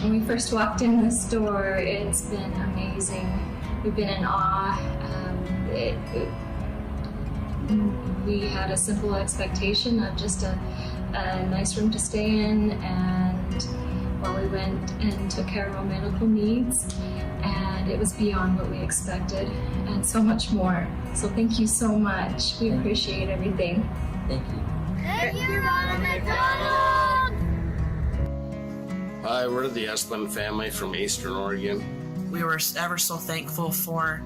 when we first walked in the store, it's been amazing. We've been in awe. We had a simple expectation of just a nice room to stay in, and we went and took care of our medical needs, and it was beyond what we expected, and so much more. So thank you so much. We appreciate everything. Thank you. Thank you, Ronald McDonald! Hi, we're the Esplin family from Eastern Oregon. We were ever so thankful for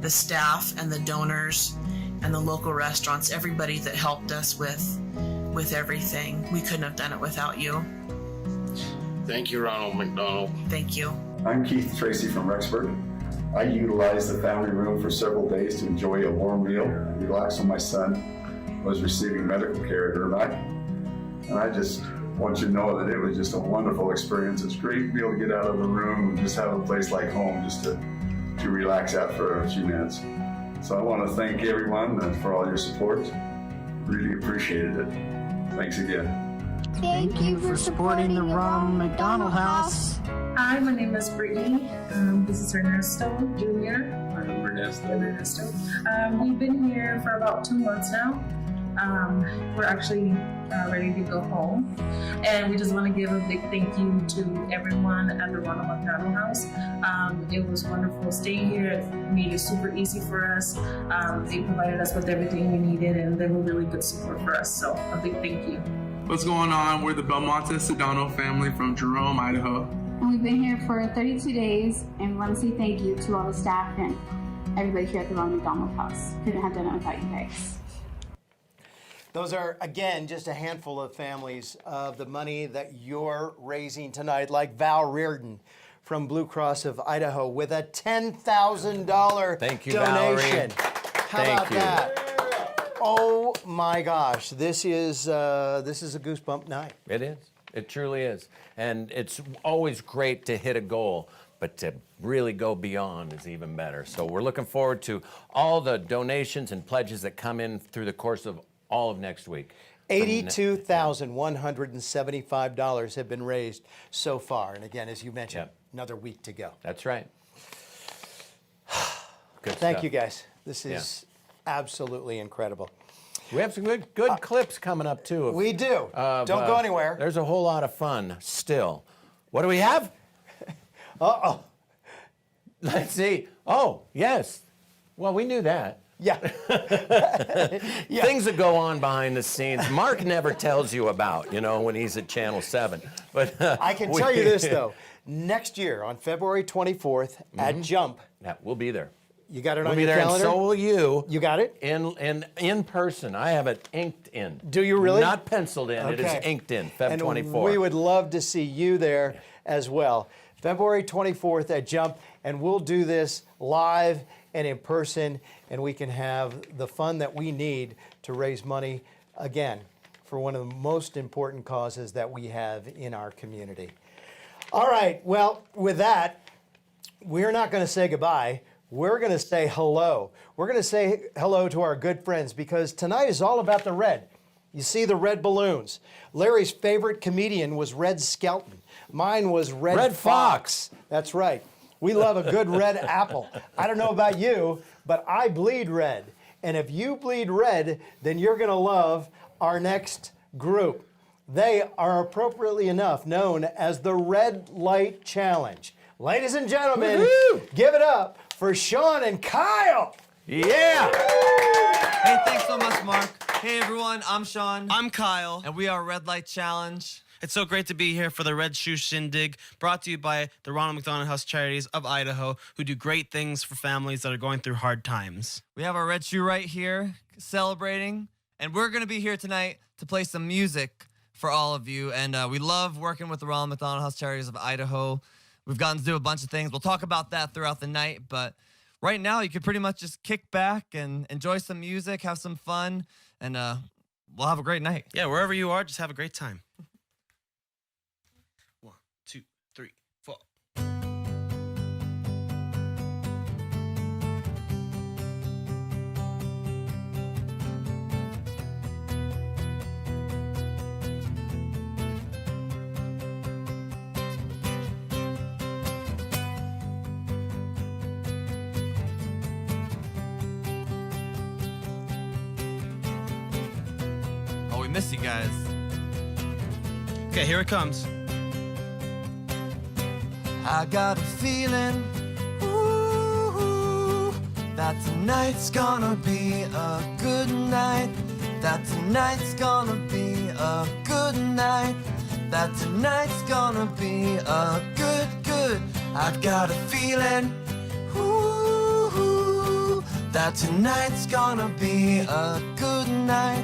the staff and the donors and the local restaurants, everybody that helped us with everything. We couldn't have done it without you. Thank you, Ronald McDonald. Thank you. I'm Keith Tracy from Rexburg. I utilized the family room for several days to enjoy a warm meal and relax when my son was receiving medical care at Irvine. And I just want you to know that it was just a wonderful experience. It's great to be able to get out of the room and just have a place like home just to relax out for a few minutes. So I want to thank everyone for all your support. Really appreciated it. Thanks again. Thank you for supporting the Ronald McDonald House. Hi, my name is Brittany. This is Ernesto Jr. I'm Ernesto. We've been here for about 2 months now, We're actually ready to go home. And we just want to give a big thank you to everyone at the Ronald McDonald House. It was wonderful staying here. It made it super easy for us. They provided us with everything we needed, and they were really good support for us. So a big thank you. What's going on? We're the Belmonte Sedano family from Jerome, Idaho. And we've been here for 32 days, and we want to say thank you to all the staff and everybody here at the Ronald McDonald House. Couldn't have done it without you guys. Those are, again, just a handful of families of the money that you're raising tonight, like Val Reardon from Blue Cross of Idaho with a $10,000 Thank you, donation. Valerie. How about that? Oh my gosh, this is a goosebump night. It is. It truly is. And it's always great to hit a goal, but to really go beyond is even better. So we're looking forward to all the donations and pledges that come in through the course of all of next week. $82,175 have been raised so far. And again, as you mentioned, another week to go. That's right. Good Thank stuff. you, guys. This is absolutely incredible. We have some good clips coming up, too. We do. Don't go anywhere. There's a whole lot of fun still. What do we have? Uh-oh. Let's see. Oh, yes. Well, we knew that. Yeah. Things that go on behind the scenes, Mark never tells you about, when he's at Channel 7. But I can tell you this, though. Next year, on February 24th, at Jump. Yeah, we'll be there. You got it We'll on be your there, calendar? and so will you. You got it? In person. I have it inked in. Do you really? Not penciled in. It is inked in, Feb 24. We would love to see you there as well. February 24th at Jump, and we'll do this live and in person, and we can have the fun that we need to raise money, again, for one of the most important causes that we have in our community. All right, well, with that, we're not going to say goodbye. We're going to say hello. We're going to say hello to our good friends, because tonight is all about the red. You see the red balloons. Larry's favorite comedian was Red Skelton. Mine was Red Fox. That's right. We love a good red apple. I don't know about you, but I bleed red. And if you bleed red, then you're going to love our next group. They are appropriately enough known as the Red Light Challenge. Ladies and gentlemen, give it up for Sean and Kyle. Yeah. Hey, thanks so much, Mark. Hey, everyone, I'm Sean. I'm Kyle. And we are Red Light Challenge. It's so great to be here for the Red Shoe Shindig, brought to you by the Ronald McDonald House Charities of Idaho, who do great things for families that are going through hard times. We have our red shoe right here, celebrating, and we're going to be here tonight to play some music for all of you, and we love working with the Ronald McDonald House Charities of Idaho. We've gotten to do a bunch of things. We'll talk about that throughout the night, but right now you could pretty much just kick back and enjoy some music, have some fun, and we'll have a great night. Yeah, wherever you are, just have a great time. 1, 2, 3, 4. Oh, we miss you guys. Okay, here it comes. I got a feeling, ooh, that tonight's gonna be a good night. That tonight's gonna be a good night. That tonight's gonna be a good. I've got a feeling, ooh, that tonight's gonna be a good night.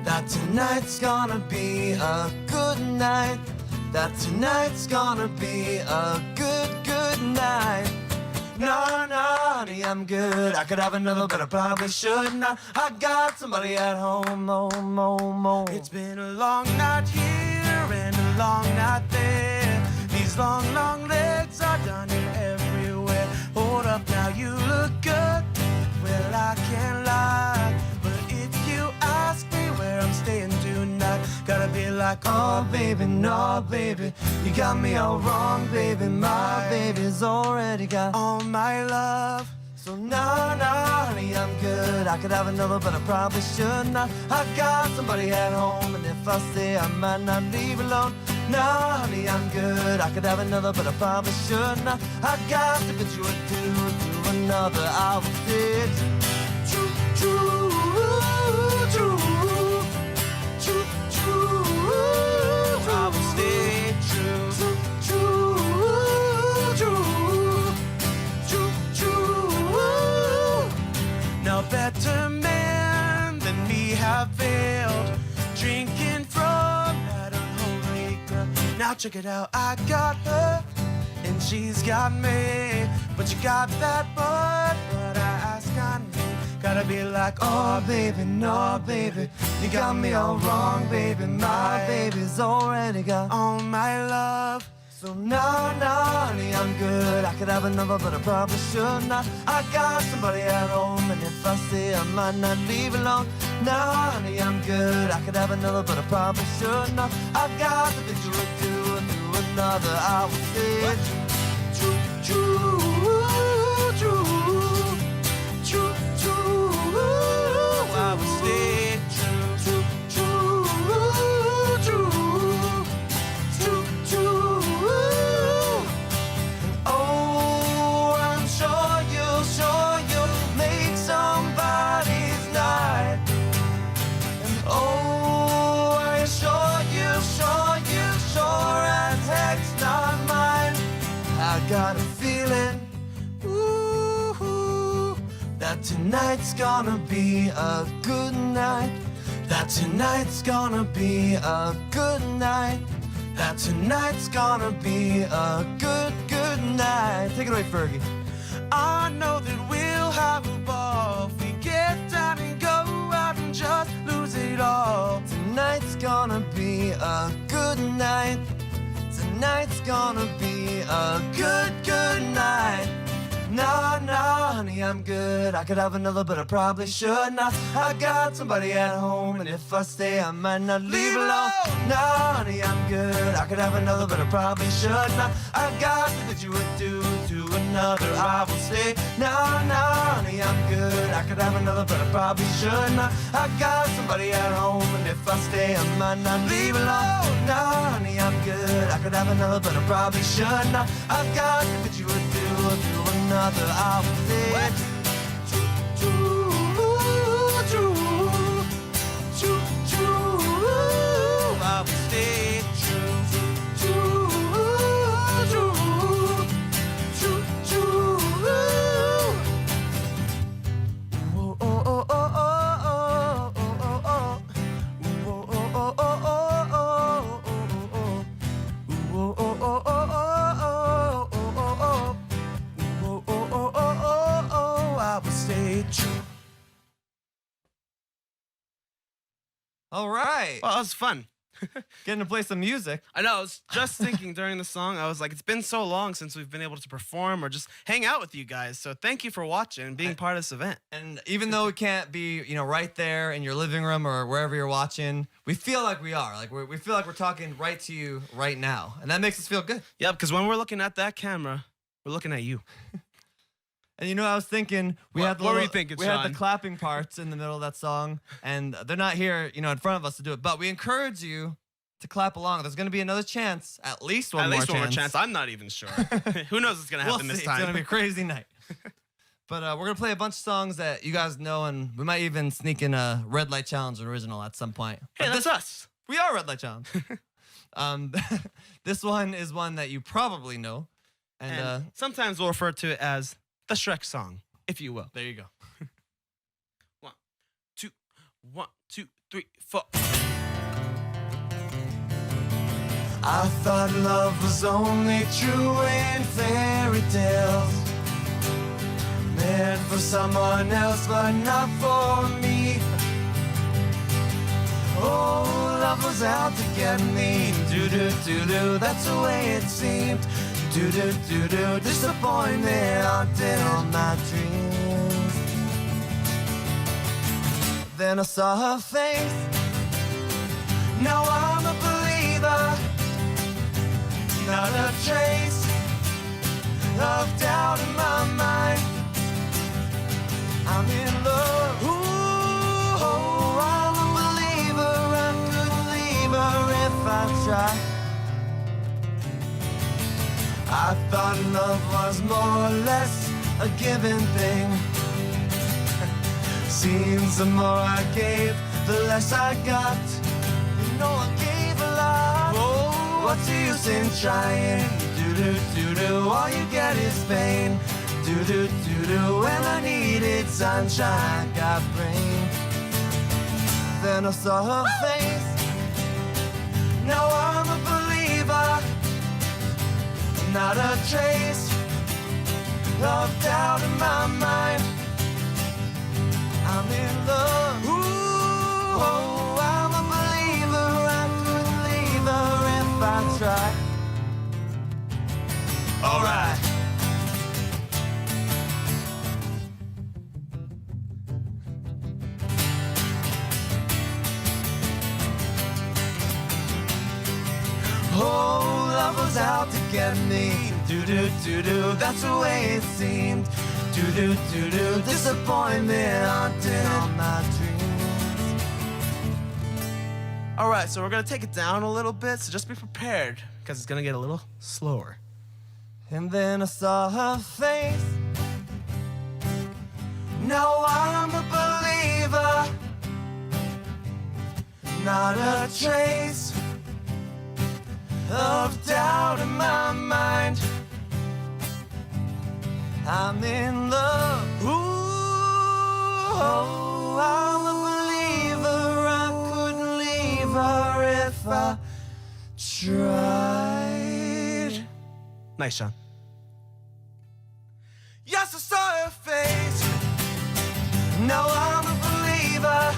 That tonight's gonna be a good night. That tonight's gonna be a good night. No, honey, I'm good. I could have another, but I probably should not. I got somebody at home, mo. It's been a long night here and a long night there. These long legs are done in everywhere. Hold up, now you look good. Well, I can't lie, but if you ask me where I'm staying tonight, gotta be like, oh baby, no baby, you got me all wrong, baby. My baby's already got all my love. So nah, honey, I'm good. I could have another, but I probably should not. I got somebody at home, and if I stay, I might not leave alone. Nah, honey, I'm good. I could have another, but I probably should not. I got to bet you would do another. I will stay true, true, true, true, true. I will stay true, true, true, true. No better man than me have failed, drinking from that unholy cup. Now check it out, I got her and she's got me, but you got that but I ask on me. Gotta be like, Oh, baby, no, baby, you got me all wrong, baby. My baby's already got all my love. So nah, honey, I'm good. I could have another, but I probably should not. I got somebody at home, and if I stay, I might not leave alone. Nah, honey, I'm good. I could have another, but I probably should not. I got the picture of two and do another. I will say true, true, true, true, true. I will stay true, true, true, true, true, true. Oh, I'm sure you'll make somebody's night. And oh, I'm sure as heck's not mine. I got a feeling, ooh, that tonight's gonna be a good night. That tonight's gonna be a good night. That tonight's gonna be a good night. Take it away, Fergie. I know that we'll have a ball if we get down and go out and just lose it all. Tonight's gonna be a good night. Tonight's gonna be a good night. Nah, honey, I'm good. I could have another, but I probably should not. I got somebody at home, and if I stay, I might not leave alone. Nah, honey, I'm good. I could have another, but I probably should not. I got that you would do to another. I will stay. Nah, honey, I'm good. I could have another, but I probably should not. I got somebody at home, and if I stay, I might not leave alone. Nah, honey, I'm good. I could have another, but I probably should not. I got that you would do another. I will say true, true, true, true. I will stay true, true, true, true, true. Oh, oh, oh, oh, oh, oh, oh, oh, oh, oh, oh, All right. Well, that was fun. Getting to play some music. I know. I was just thinking during the song, I was like, it's been so long since we've been able to perform or just hang out with you guys. So thank you for watching and being part of this event. And even though we can't be, right there in your living room or wherever you're watching, we feel like we are. Like we feel like we're talking right to you right now, and that makes us feel good. Yeah, because when we're looking at that camera, we're looking at you. And I was thinking what were you thinking, we Sean? had the clapping parts in the middle of that song, and they're not here, in front of us to do it. But we encourage you to clap along. There's going to be another chance, at least one more chance. I'm not even sure. Who knows what's going to happen this time? It's going to be a crazy night. But we're going to play a bunch of songs that you guys know, and we might even sneak in a Red Light Challenge original at some point. Hey, but that's us. We are Red Light Challenge. This one is one that you probably know. And sometimes we'll refer to it as the Shrek song, if you will. There you go. 1, 2, 1, 2, 3, 4. I thought love was only true in fairy tales, meant for someone else but not for me. Oh, love was out to get me. Do-do-do-do, that's the way it seemed. Do-do-do-do, disappointment haunted all my dreams. Then I saw her face. Now I'm a believer. Not a trace of doubt in my mind. I try. I thought love was more or less a given thing. Seems the more I gave, the less I got. You know I gave a lot. Oh, what's the use in trying? Do-do-do-do, all you get is pain. Do-do-do-do, when I needed sunshine, got rain. Then I saw her face. Now I'm a believer. Not a trace of doubt in my mind. I'm in love. Ooh, oh, I'm a believer. I couldn't leave her if I tried. All right. Oh, love was out to get me. Do-do-do-do, that's the way it seemed. Do-do-do-do, disappointment haunted all my dreams. All right, so we're gonna take it down a little bit, so just be prepared, because it's gonna get a little slower. And then I saw her face. Now I'm a believer. Not a trace of doubt in my mind. I'm in love. Ooh, oh, I'm a believer. I couldn't leave her if I tried. Nice, Sean. Yes, I saw her face. Now I'm a believer.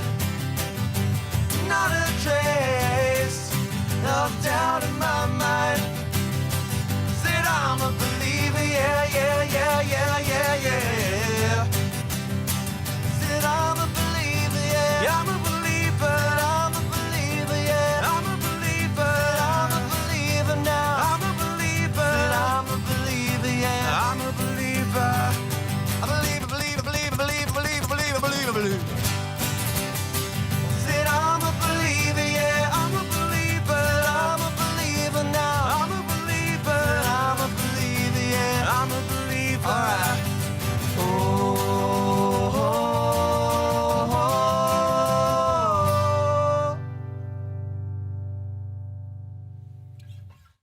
Not a trace of doubt in my mind. Said I'm a believer, yeah, yeah, yeah, yeah, yeah, yeah. Said I'm a believer, yeah. I'm a believer, I'm a believer, yeah. I'm a believer, I'm a believer now. I'm a believer, said I'm a believer, yeah. I'm a believer. I believe, believe, believe, believe, believe, believe, believe, believe. Said I'm a believer, yeah. I'm a believer, I'm a believer now. I'm a believer, I'm a believer, yeah. I'm a believer. All right. Oh, oh,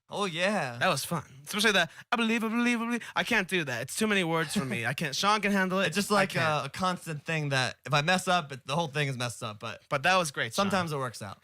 Oh yeah. That was fun. Especially that, I believe, I believe, I believe. I can't do that. It's too many words for me. I can't. Sean can handle it. It's just like a constant thing that if I mess up, the whole thing is messed up. But that was great, Sean. Sometimes it works out.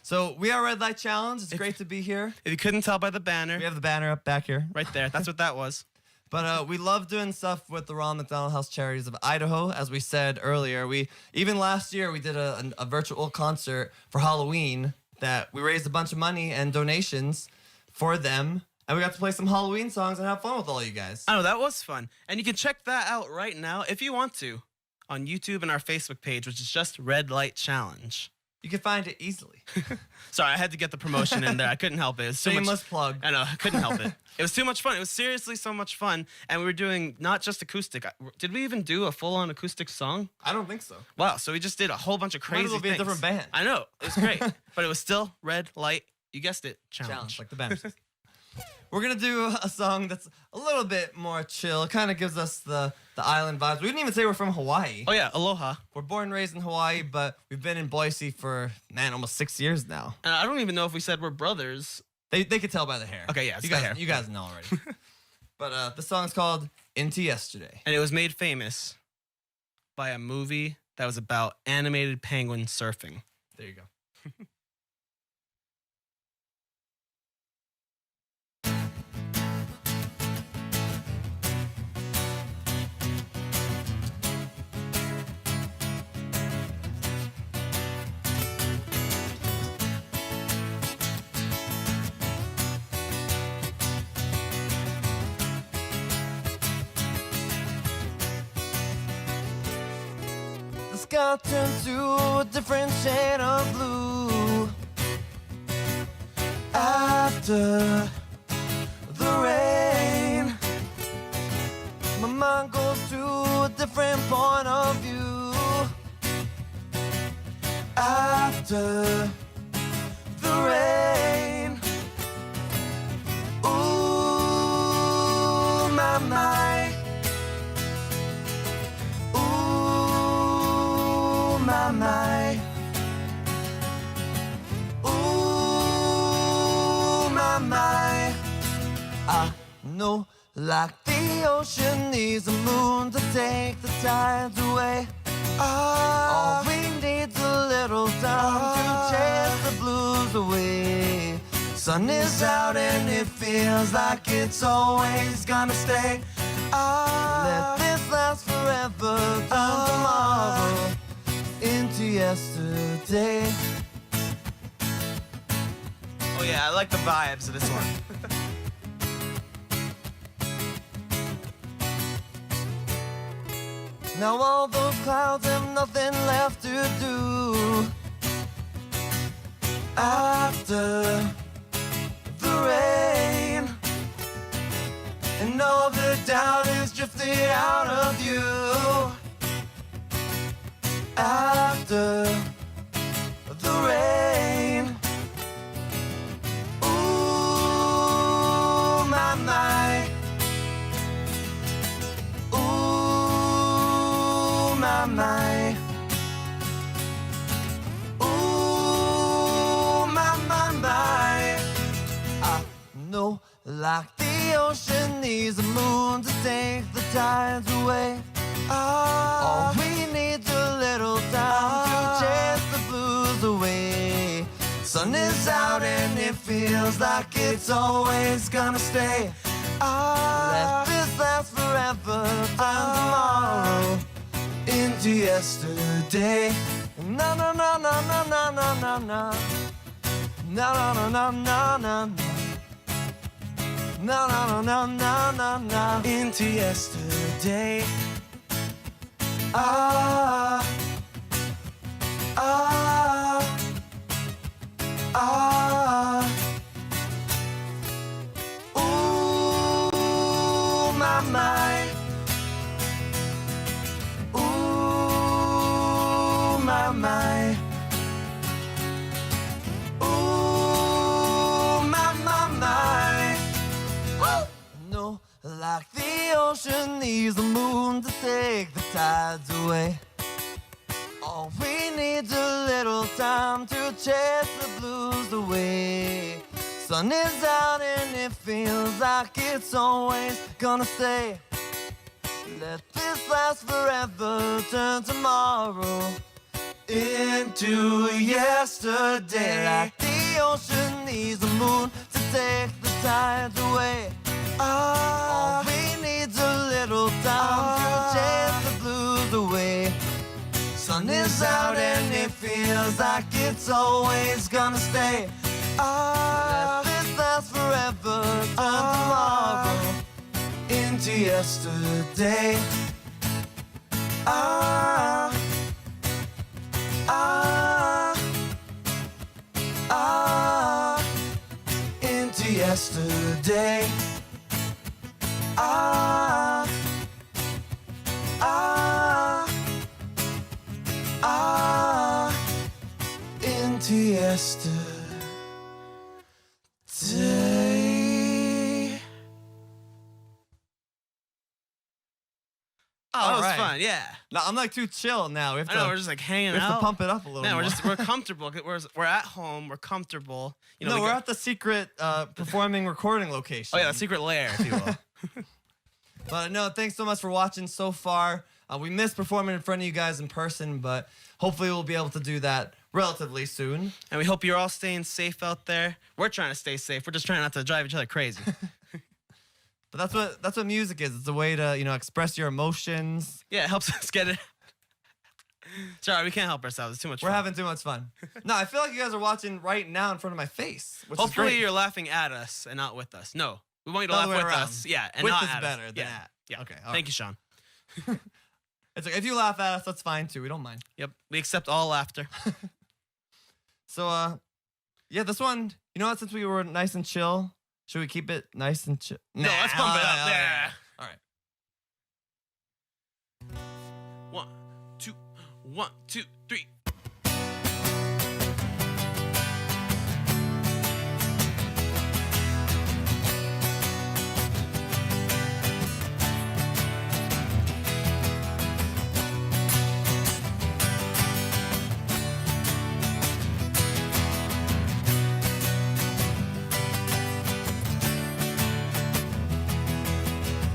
So we are Red Light Challenge. It's great to be here. If you couldn't tell by the banner. We have the banner up back here. Right there. That's what that was. But we love doing stuff with the Ronald McDonald House Charities of Idaho. As we said earlier, even last year we did a virtual concert for Halloween that we raised a bunch of money and donations for them. And we got to play some Halloween songs and have fun with all you guys. I know, that was fun. And you can check that out right now, if you want to, on YouTube and our Facebook page, which is just Red Light Challenge. You can find it easily. Sorry, I had to get the promotion in there. I couldn't help it. It was so Shameless plug. I know, I couldn't help it. It was too much fun. It was seriously so much fun. And we were doing not just acoustic. Did we even do a full-on acoustic song? I don't think so. Wow, so we just did a whole bunch of crazy things. Might as well be a different band. I know, it was great. But it was still Red Light, you guessed it, challenge. Like the band. We're going to do a song that's a little bit more chill. It kind of gives us the island vibes. We didn't even say we're from Hawaii. Oh, yeah. Aloha. We're born and raised in Hawaii, but we've been in Boise for, almost 6 years now. And I don't even know if we said we're brothers. They could tell by the hair. Okay, yeah, it's you the guys, hair. You guys know already. But the song's called Into Yesterday. And it was made famous by a movie that was about animated penguin surfing. There you go. sky turns to a different shade of blue after the rain. My mind goes to a different point of view after the rain. know, like the ocean needs a moon to take the tides away. All we need's a little time to chase the blues away. Sun is out and it feels like it's always gonna stay. Let this last forever, turn tomorrow into yesterday. Oh yeah, I like the vibes of this one. Now all those clouds have nothing left to do after the rain, and all the doubt is drifted out of you after the rain. Ooh, my, my. Ooh, my, my. Ooh, my, my, my. I know, like the ocean needs a moon to take the tides away. All we need's a little time to chase the blues away. Sun is out and it feels like it's always gonna stay. Let this last forever, turn tomorrow into yesterday. Na na na na na na na na na. Na na na na na na na. Na na na na na na na. Into yesterday. Ah, ah, ah. Ooh, my, my. Ooh, my, my. Ooh, my, my, my. Woo! No, like the ocean needs the moon to take the tides away. All we need's a little time to chase the blues away. Sun is out and it feels like it's always gonna stay. Let this last forever, turn tomorrow into yesterday. Like the ocean needs a moon to take the tides away. All we need's a little time to chase the blues away. Sun is out and it feels like it's always gonna stay. Let this last forever, turn tomorrow into yesterday. Ah, ah, ah, into yesterday. Ah, ah, ah, into yesterday. Oh, that was Alright. fun, yeah. No, I'm like too chill now. We have I to, know, we're just like hanging we have out. to pump it up a little No, more. we're comfortable. We're at home. We're comfortable. You know, no, we we're got- at the secret performing recording location. Oh yeah, the secret lair, if you will. But no, thanks so much for watching so far. We missed performing in front of you guys in person, but hopefully we'll be able to do that relatively soon. And we hope you're all staying safe out there. We're trying to stay safe. We're just trying not to drive each other crazy. But that's what music is. It's a way to, express your emotions. Yeah, it helps us get it. Sorry, we can't help ourselves. It's too much fun. We're having too much fun. No, I feel like you guys are watching right now in front of my face. Which Hopefully is great. you're laughing at us and not with us. No, we want you to The laugh other way with around. us. Yeah, and With not is at better us. than yeah. at. Yeah. Okay, Thank you, Sean. It's like if you laugh at us, that's fine too. We don't mind. Yep, we accept all laughter. So, yeah, this one, you know what? Since we were nice and chill, should we keep it nice and chill? No, let's pump it up. Yeah. All right. 1, 2, 1, 2, 3.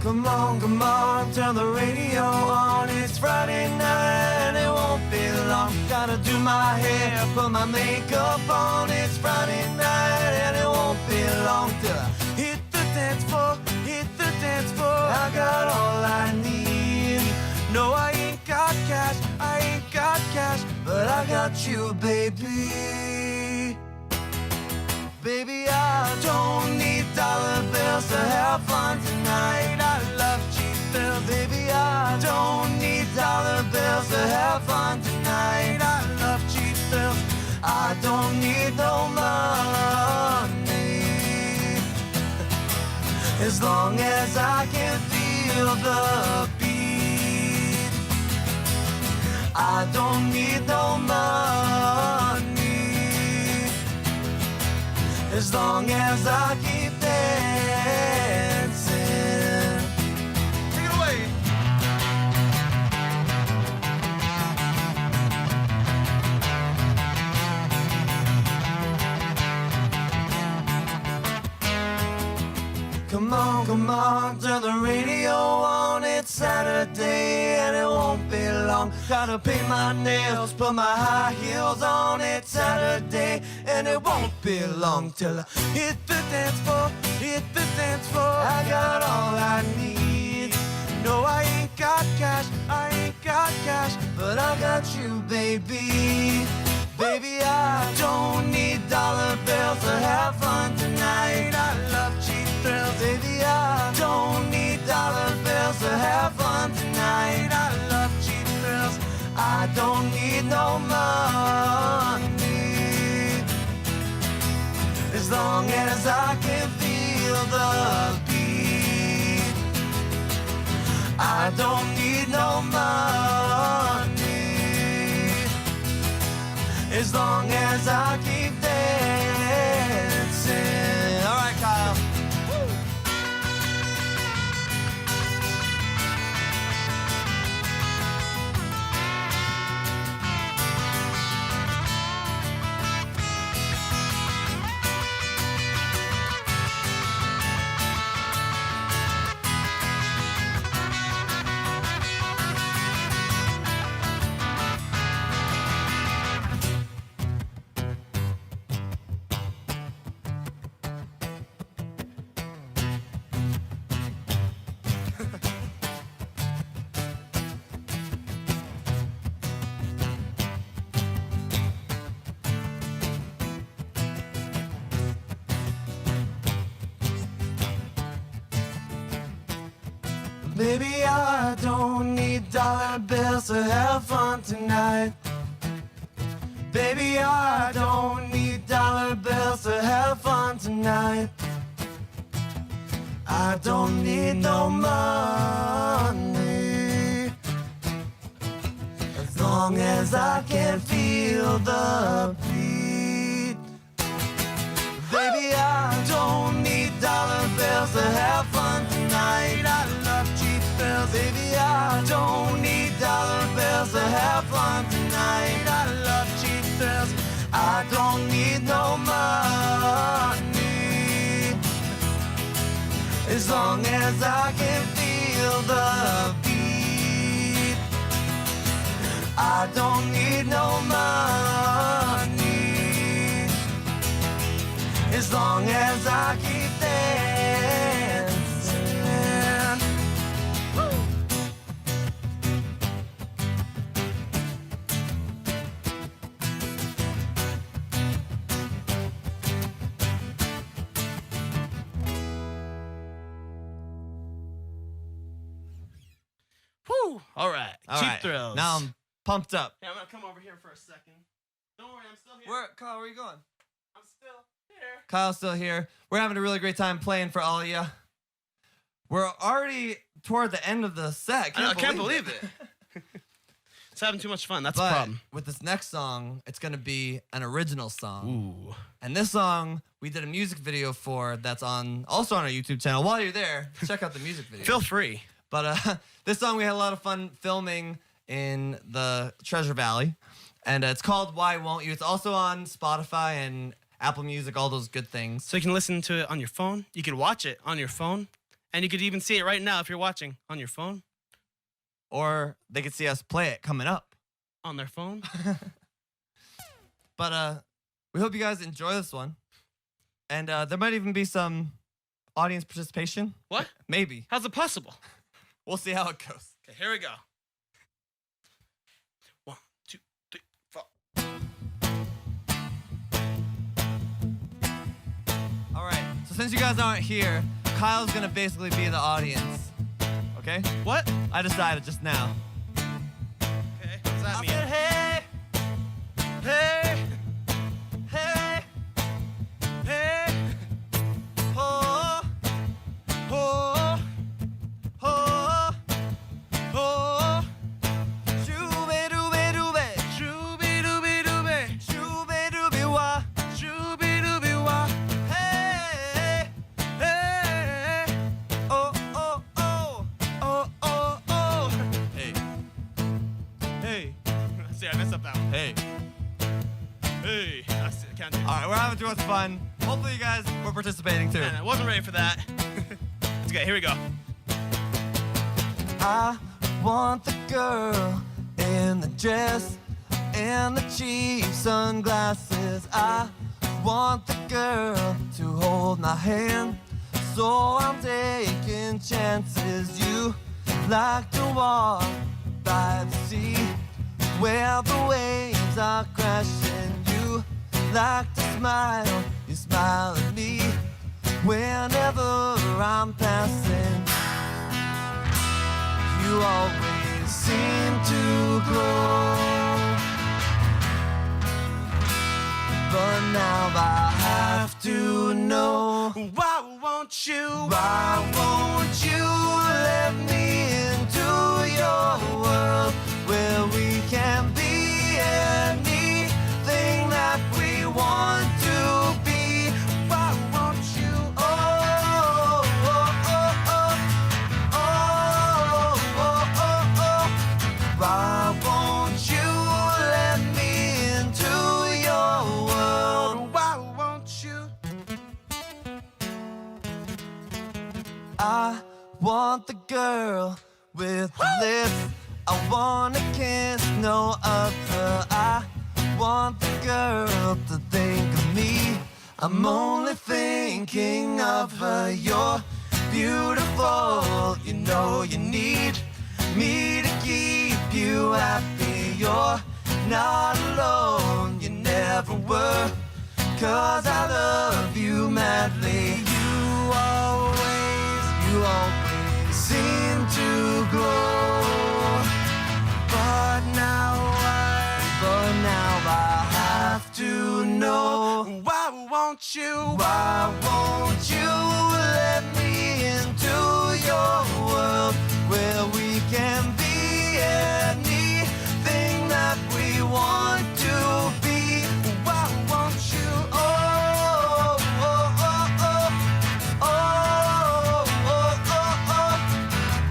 Come on, turn the radio on. It's Friday night and it won't be long. Gotta do my hair, put my makeup on. It's Friday night and it won't be long till I hit the dance floor, hit the dance floor. I got all I need. No, I ain't got cash, I ain't got cash, but I got you, baby. Baby, I don't need dollar bills to have fun tonight. I love cheap thrills. Baby, I don't need dollar bills to have fun tonight. I love cheap thrills. I don't need no money. As long as I can feel the beat. I don't need no money. As long as I keep dancing. Take it away. Come on, turn the radio on. It's Saturday and it won't be long. Gotta paint my nails, put my high heels on. It's Saturday and it won't be long till I hit the dance floor, hit the dance floor. I got all I need. No, I ain't got cash, I ain't got cash, but I got you, baby. Baby, I don't need dollar bills to have fun tonight. I love cheap thrills. Baby, I don't need dollar bills to have fun tonight. I love cheap thrills. I don't need no money. As long as I can feel the beat. I don't need no money. As long as I keep dancing. All right, Kyle. Woo. Baby, I don't need dollar bills to have fun tonight. Baby, I don't need dollar bills to have fun tonight. I don't need no money. As long as I can feel the beat. Baby, I don't need dollar bills to have fun tonight. I love cheap thrills. Baby, I don't need dollar bills to have fun tonight. I love cheap thrills. I don't need no money. As long as I can feel the beat. I don't need no money. As long as I keep dancing. Woo. Whew. All right. All Cheap right. thrills. Now I'm pumped up. Yeah, I'm gonna come over here for a second. Don't worry, I'm still here. Kyle, where are you going? I'm still here. Kyle's still here. We're having a really great time playing for all of you. We're already toward the end of the set. I can't believe it. It's having too much fun. That's the problem. With this next song, it's going to be an original song. Ooh. And this song, we did a music video for that's also on our YouTube channel. While you're there, check out the music video. Feel free. But this song, we had a lot of fun filming in the Treasure Valley. And it's called Why Won't You? It's also on Spotify and Apple Music, all those good things. So you can listen to it on your phone. You can watch it on your phone. And you could even see it right now if you're watching on your phone. Or they could see us play it coming up. On their phone. But we hope you guys enjoy this one. And there might even be some audience participation. What? Maybe. How's it possible? We'll see how it goes. Okay, here we go. 1, 2, 3, 4. All right. So since you guys aren't here, Kyle's gonna basically be the audience. Okay? What? I decided just now. Okay, what does that mean? Said, hey, hey, hey, hey, oh, oh, oh, oh, shoo-be-doo-be-doo-be, Shoo-be-doo-be-doo-be, shoo-be-doo-be-wah, shoo-be-doo-be-wah. hey, Hey, oh, oh, oh, oh, oh, oh. hey, hey, See, I messed up that one. hey. Hey, I can't do it. All right, we're having too much fun. Hopefully you guys were participating too. Man, I wasn't ready for that. It's okay, here we go. I want the girl in the dress and the cheap sunglasses. I want the girl to hold my hand, so I'm taking chances. You like to walk by the sea where the waves are crashing. You like to smile, you smile at me whenever I'm passing. You always seem to glow, but now I have to know. Why won't you? Why won't you let me into your world where we can be anything that we want to be? Why won't you? Oh, oh, oh, oh, oh, oh, oh, oh. Why won't you let me into your world? Why won't you? I want the girl with the lips. I wanna kiss no other. I want the girl to think of me. I'm only thinking of her. You're beautiful. You know you need me to keep you happy. You're not alone. You never were. 'Cause I love you madly. You always seem to glow. But now I have to know. Why won't you? Why won't you let me into your world where we can be anything that we want to be? Why won't you? Oh, oh, oh, oh, oh, oh, oh, oh.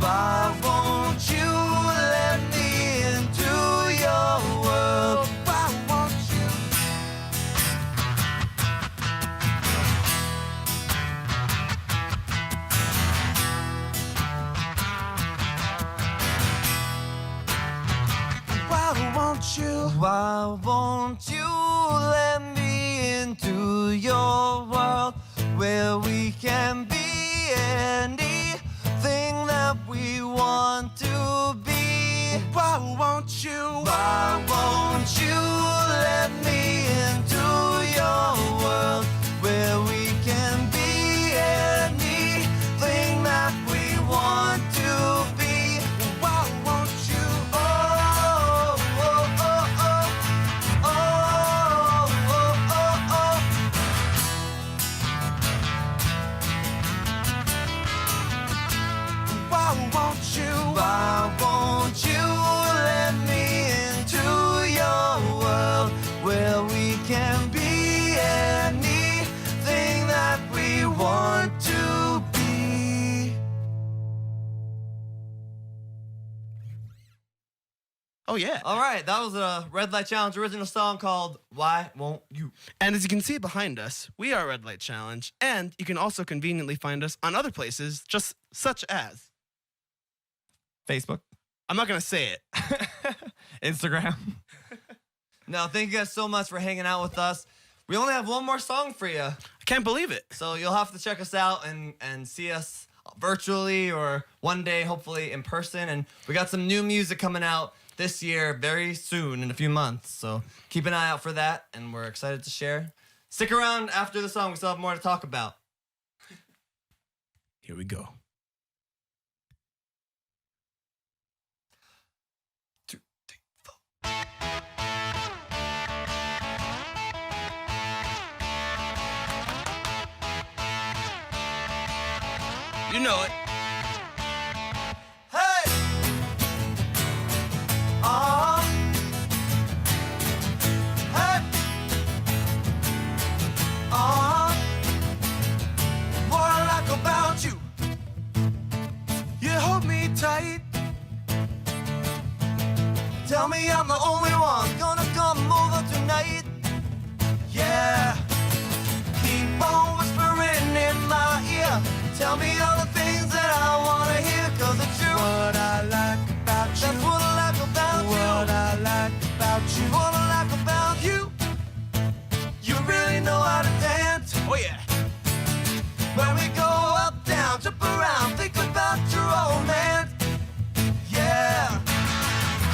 Why won't you let me into your world? Why won't you? Why won't you? Why won't you let me into your world where we can be anything that we want to be? Why won't you? Why won't you let me into your world where we can be anything that we want to be? Why won't you? Oh, oh, oh, oh, oh, oh, oh, oh. Oh, yeah. All right, that was a Red Light Challenge original song called Why Won't You? And as you can see behind us, we are Red Light Challenge, and you can also conveniently find us on other places, just such as Facebook. I'm not going to say it. Instagram. No, thank you guys so much for hanging out with us. We only have one more song for you. I can't believe it. So you'll have to check us out and see us virtually or one day, hopefully in person. And we got some new music coming out this year very soon in a few months. So keep an eye out for that. And we're excited to share. Stick around after the song. We still have more to talk about. Here we go. You know it. Hey! Hey! What I like about you, You hold me tight. tell me I'm the only one gonna come over tonight. Yeah. Keep on whispering in my ear. Tell me all the things that I wanna hear, 'cause it's true. What I like about you. That's what I like about you. What I like about you. What I like about you. You really know how to dance. Oh, yeah. When we go up, down, jump around, think about your old man. Yeah.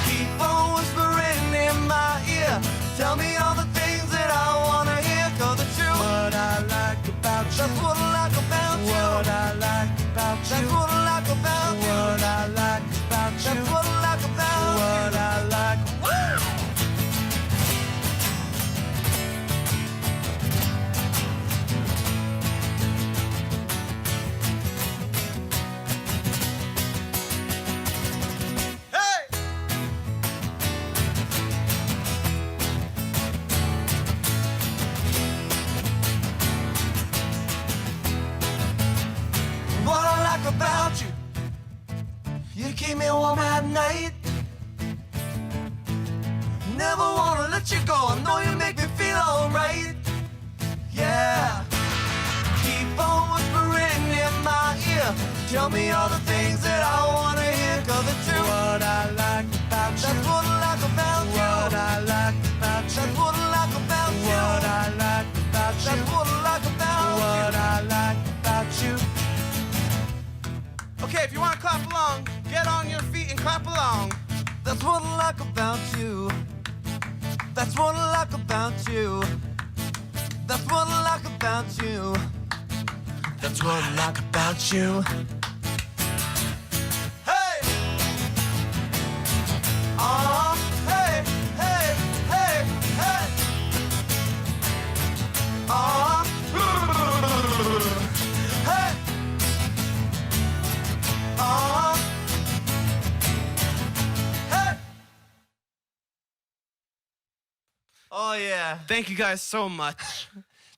Keep on whispering in my ear. Tell me all the things that I wanna hear, 'cause it's true. What I like about you. That's what I like about you. What I like about you. That's what I like about you. What I like about you. That's what I like about you. What I like. Woo! Hey! What I like about you, you keep me warm at night. Never wanna let you go, I know you make me feel alright. Yeah. Keep on whispering in my ear. Tell me all the things that I wanna hear, 'cause it's true. What I like about you. That's what I like about you. What I like about you. That's what I like about you. What I like about you. That's what I like about you. What I like about you. Okay, if you want to clap along, get on your feet and clap along. That's what I like about you. That's what I like about you. That's what I like about you. That's what I like about you. Hey! Hey, hey, hey, hey. Hey! Hey! Oh, yeah. Thank you guys so much.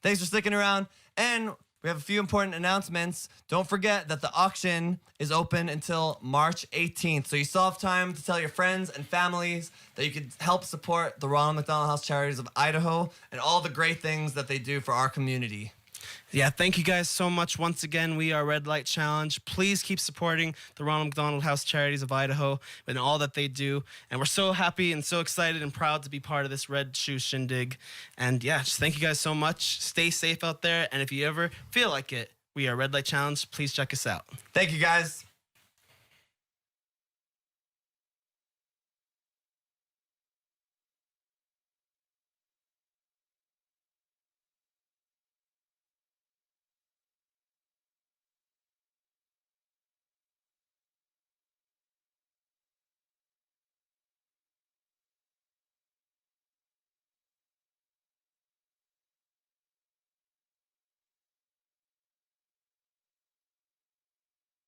Thanks for sticking around. And we have a few important announcements. Don't forget that the auction is open until March 18th. So you still have time to tell your friends and families that you could help support the Ronald McDonald House Charities of Idaho and all the great things that they do for our community. Yeah, thank you guys so much. Once again, we are Red Light Challenge. Please keep supporting the Ronald McDonald House Charities of Idaho and all that they do. And we're so happy and so excited and proud to be part of this Red Shoe Shindig. And yeah, just thank you guys so much. Stay safe out there. And if you ever feel like it, we are Red Light Challenge. Please check us out. Thank you, guys.